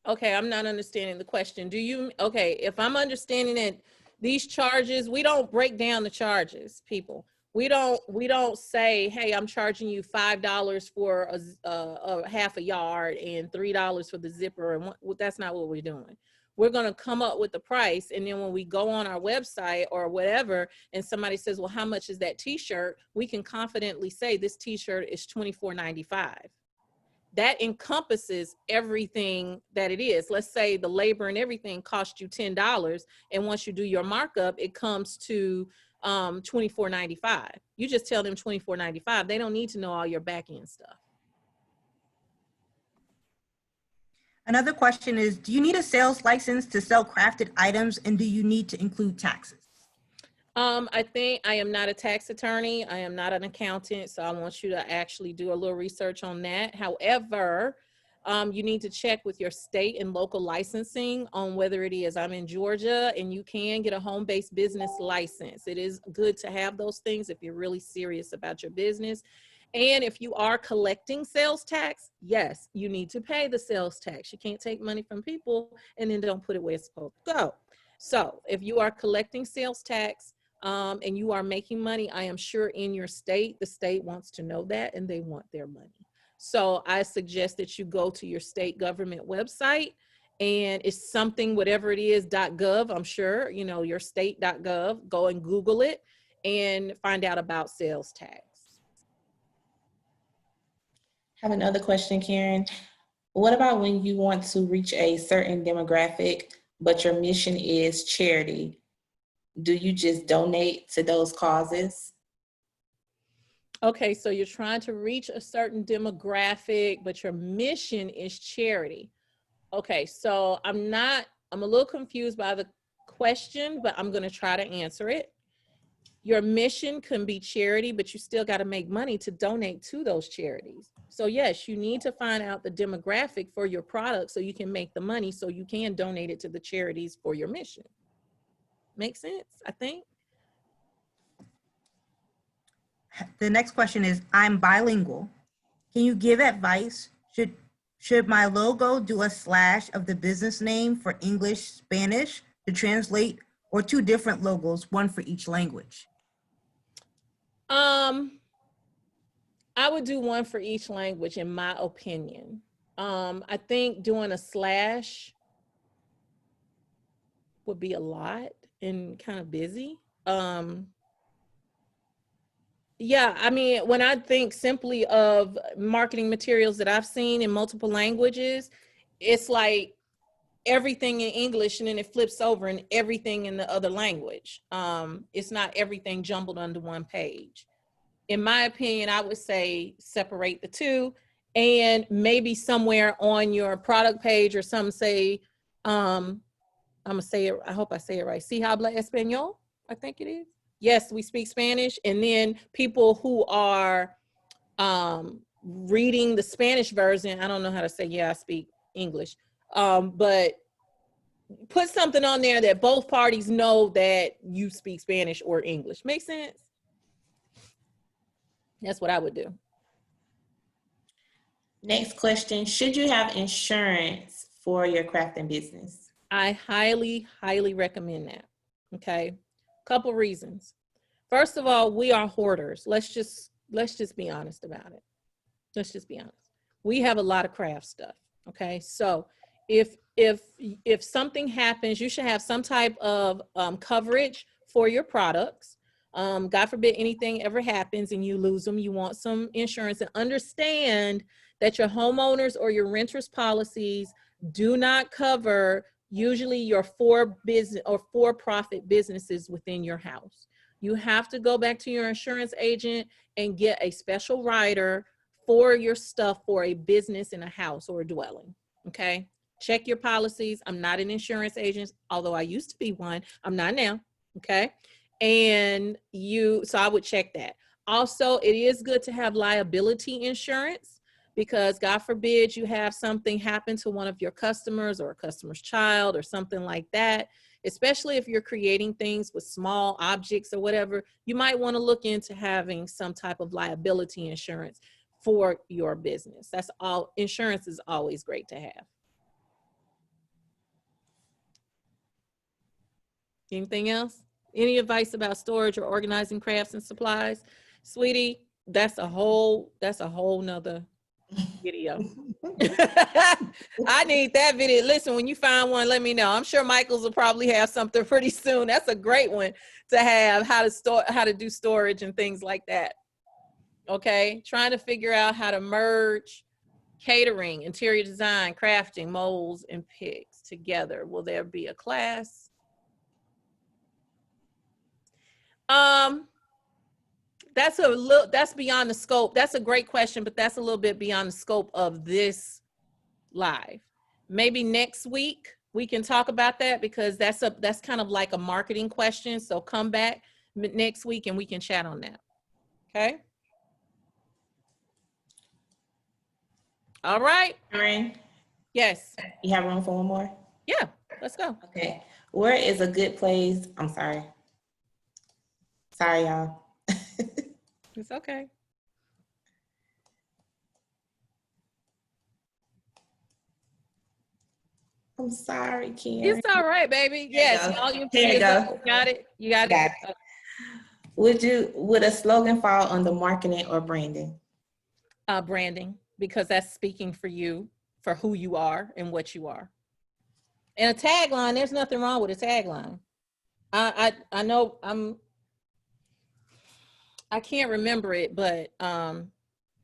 Okay, I'm not understanding the question. Do you, okay, if I'm understanding it, these charges, we don't break down the charges, people. We don't say, hey, I'm charging you $5 for a half a yard and $3 for the zipper, and that's not what we're doing. We're going to come up with the price, and then when we go on our website or whatever, and somebody says, well, how much is that t-shirt? We can confidently say this t-shirt is $24.95. That encompasses everything that it is. Let's say the labor and everything cost you $10, and once you do your markup, it comes to $24.95. You just tell them $24.95. They don't need to know all your back end stuff. Another question is, do you need a sales license to sell crafted items, and do you need to include taxes? I think I am not a tax attorney. I am not an accountant, so I want you to actually do a little research on that. However, you need to check with your state and local licensing on whether it is. I'm in Georgia, and you can get a home-based business license. It is good to have those things if you're really serious about your business. And if you are collecting sales tax, yes, you need to pay the sales tax. You can't take money from people and then don't put it where it's supposed to go. So if you are collecting sales tax, and you are making money, I am sure in your state, the state wants to know that, and they want their money. So I suggest that you go to your state government website, and it's something, whatever it is, .gov, I'm sure, you know, your state.gov, go and Google it and find out about sales tax. I have another question, Karen. What about when you want to reach a certain demographic, but your mission is charity? Do you just donate to those causes? Okay, so you're trying to reach a certain demographic, but your mission is charity. Okay, so I'm a little confused by the question, but I'm going to try to answer it. Your mission can be charity, but you still got to make money to donate to those charities. So yes, you need to find out the demographic for your product so you can make the money so you can donate it to the charities for your mission. Makes sense, I think. The next question is, I'm bilingual. Can you give advice? Should my logo do a slash of the business name for English, Spanish to translate, or two different logos, one for each language? I would do one for each language, in my opinion. I think doing a slash would be a lot and kind of busy. Yeah, I mean, when I think simply of marketing materials that I've seen in multiple languages, it's like everything in English and then it flips over and everything in the other language. It's not everything jumbled onto one page. In my opinion, I would say separate the two, and maybe somewhere on your product page or something say, I'm gonna say it, I hope I say it right. Si habla español, I think it is. Yes, we speak Spanish. And then people who are reading the Spanish version, I don't know how to say, yeah, I speak English. But put something on there that both parties know that you speak Spanish or English. Make sense? That's what I would do. Next question, should you have insurance for your crafting business? I highly, highly recommend that. Okay, couple reasons. First of all, we are hoarders. Let's just be honest about it. Let's just be honest. We have a lot of craft stuff. Okay, so if something happens, you should have some type of coverage for your products. God forbid anything ever happens and you lose them, you want some insurance. And understand that your homeowners or your renters policies do not cover usually your for-profit businesses within your house. You have to go back to your insurance agent and get a special rider for your stuff for a business in a house or a dwelling. Okay, check your policies. I'm not an insurance agent, although I used to be one. I'm not now. Okay, and so I would check that. Also, it is good to have liability insurance, because God forbid you have something happen to one of your customers or a customer's child or something like that, especially if you're creating things with small objects or whatever, you might want to look into having some type of liability insurance for your business. That's all. Insurance is always great to have. Anything else? Any advice about storage or organizing crafts and supplies? Sweetie, that's a whole nother video. I need that video. Listen, when you find one, let me know. I'm sure Michael's will probably have something pretty soon. That's a great one to have, how to do storage and things like that. Okay, trying to figure out how to merge catering, interior design, crafting, molds, and pigs together. Will there be a class? That's beyond the scope. That's a great question, but that's a little bit beyond the scope of this live. Maybe next week we can talk about that, because that's kind of like a marketing question. So come back next week and we can chat on that. Okay. All right. Karen, Yes. you have room for one more? Yeah, let's go. Okay. Where is a good place? I'm sorry. Sorry, y'all. It's okay. I'm sorry, Karen. It's all right, baby. Yes, all your Here you go. Got it. You got Got it. Would a slogan fall under marketing or branding? Branding, because that's speaking for you, for who you are and what you are. And a tagline, there's nothing wrong with a tagline. I know I can't remember it, but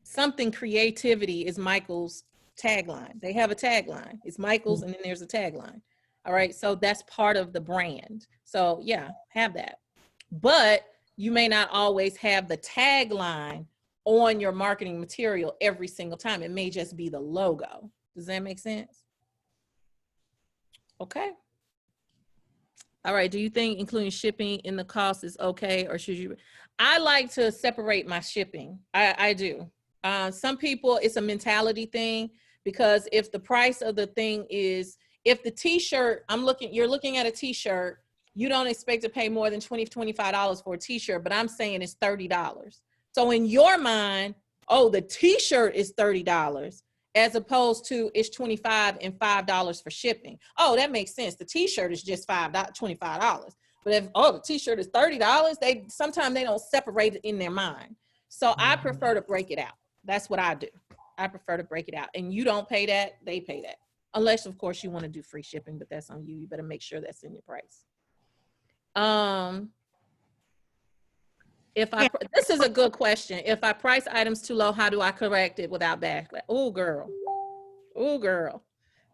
something creativity is Michael's tagline. They have a tagline. It's Michael's, and then there's a tagline. All right, so that's part of the brand. So yeah, have that. But you may not always have the tagline on your marketing material every single time. It may just be the logo. Does that make sense? Okay. All right, do you think including shipping in the cost is okay, or should you? I like to separate my shipping. I do. Some people, it's a mentality thing, because if the price of the thing is, if the t-shirt, you're looking at a t-shirt, you don't expect to pay more than $20, $25 for a t-shirt, but I'm saying it's $30. So in your mind, oh, the t-shirt is $30, as opposed to it's $25 and $5 for shipping. Oh, that makes sense. The t-shirt is just $25. But if, oh, the t-shirt is $30, sometimes they don't separate it in their mind. So I prefer to break it out. That's what I do. I prefer to break it out. And you don't pay that, they pay that. Unless, of course, you want to do free shipping, but that's on you. You better make sure that's in your price. This is a good question. If I price items too low, how do I correct it without backlash? Oh, girl. Oh, girl.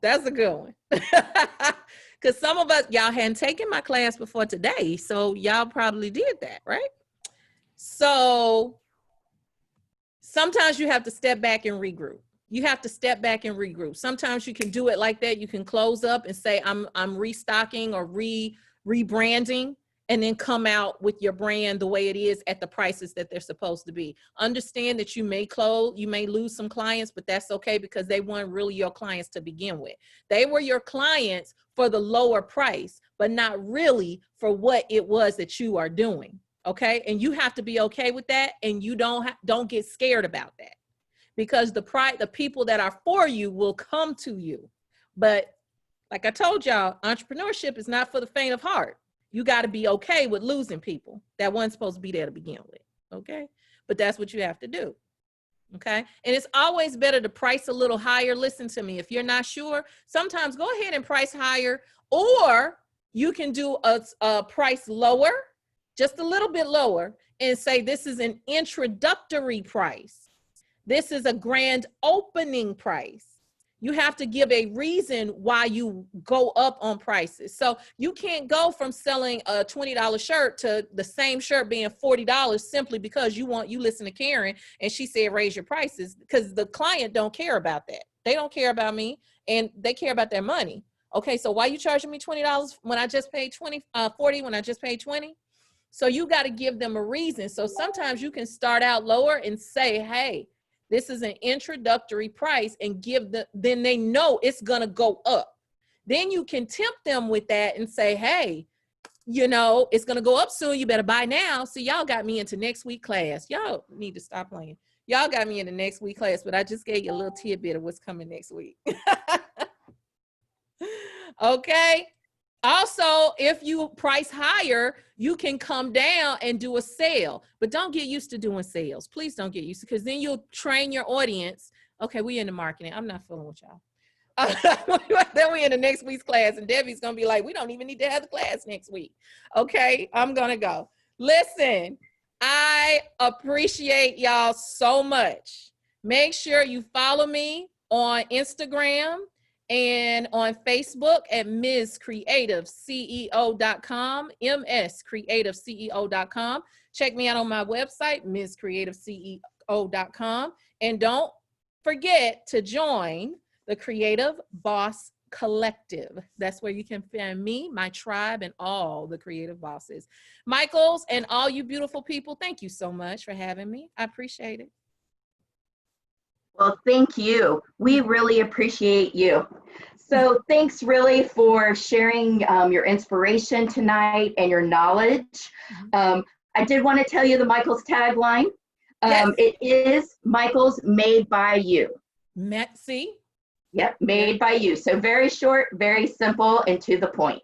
That's a good one. Because some of us, y'all hadn't taken my class before today, so y'all probably did that, right? So sometimes you have to step back and regroup. You have to step back and regroup. Sometimes you can do it like that. You can close up and say, I'm restocking or rebranding, and then come out with your brand the way it is at the prices that they're supposed to be. Understand that you may lose some clients, but that's okay, because they weren't really your clients to begin with. They were your clients for the lower price, but not really for what it was that you are doing. Okay. And you have to be okay with that. And you don't get scared about that, because the people that are for you will come to you. But like I told y'all, entrepreneurship is not for the faint of heart. You got to be okay with losing people that weren't supposed to be there to begin with. Okay. But that's what you have to do. Okay. And it's always better to price a little higher. Listen to me. If you're not sure, sometimes go ahead and price higher, or you can do a price lower, just a little bit lower, and say, this is an introductory price. This is a grand opening price. You have to give a reason why you go up on prices. So you can't go from selling a $20 shirt to the same shirt being $40 simply because you listen to Karen and she said raise your prices, because the client don't care about that. They don't care about me, and they care about their money. Okay, so why you charging me $20 when I just paid $40 when I just paid $20? So you got to give them a reason. So sometimes you can start out lower and say, hey, this is an introductory price, and then they know it's going to go up. Then you can tempt them with that and say, hey, it's going to go up soon. You better buy now. So y'all got me into next week class. Y'all need to stop playing. Y'all got me into next week class, but I just gave you a little tidbit of what's coming next week. Okay. Also, if you price higher, you can come down and do a sale, but don't get used to doing sales. Please don't get used to, because then you'll train your audience. Okay, we in the marketing. I'm not fooling with y'all. Then we in the next week's class, and Debbie's gonna be like, we don't even need to have the class next week. Okay, I'm gonna go. Listen, I appreciate y'all so much. Make sure you follow me on Instagram and on Facebook at MsCreativeCEO.com, MsCreativeCEO.com. Check me out on my website, MsCreativeCEO.com. And don't forget to join the Creative Boss Collective. That's where you can find me, my tribe, and all the creative bosses. Michaels and all you beautiful people, thank you so much for having me. I appreciate it. Well, thank you. We really appreciate you. So thanks really for sharing your inspiration tonight and your knowledge. I did want to tell you the Michaels tagline. Yes. It is Michaels made by you. See? Yep, made by you. So very short, very simple, and to the point.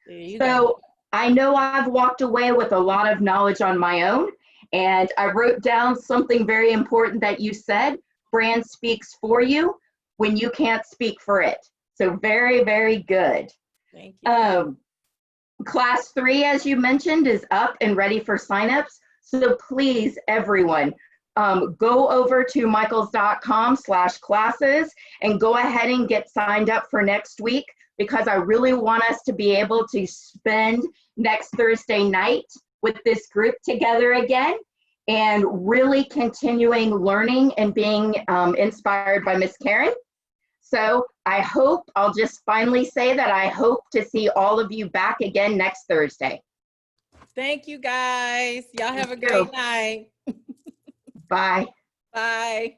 There you So go. I know I've walked away with a lot of knowledge on my own, and I wrote down something very important that you said. Brand speaks for you when you can't speak for it. So very, very good. Thank you. Class 3, as you mentioned, is up and ready for signups. So please, everyone, go over to michaels.com/classes and go ahead and get signed up for next week, because I really want us to be able to spend next Thursday night with this group together again, and really continuing learning and being inspired by Miss Karen. So I'll just finally say that I hope to see all of you back again next Thursday. Thank you, guys. Y'all have a Thank you. great night. Bye. Bye.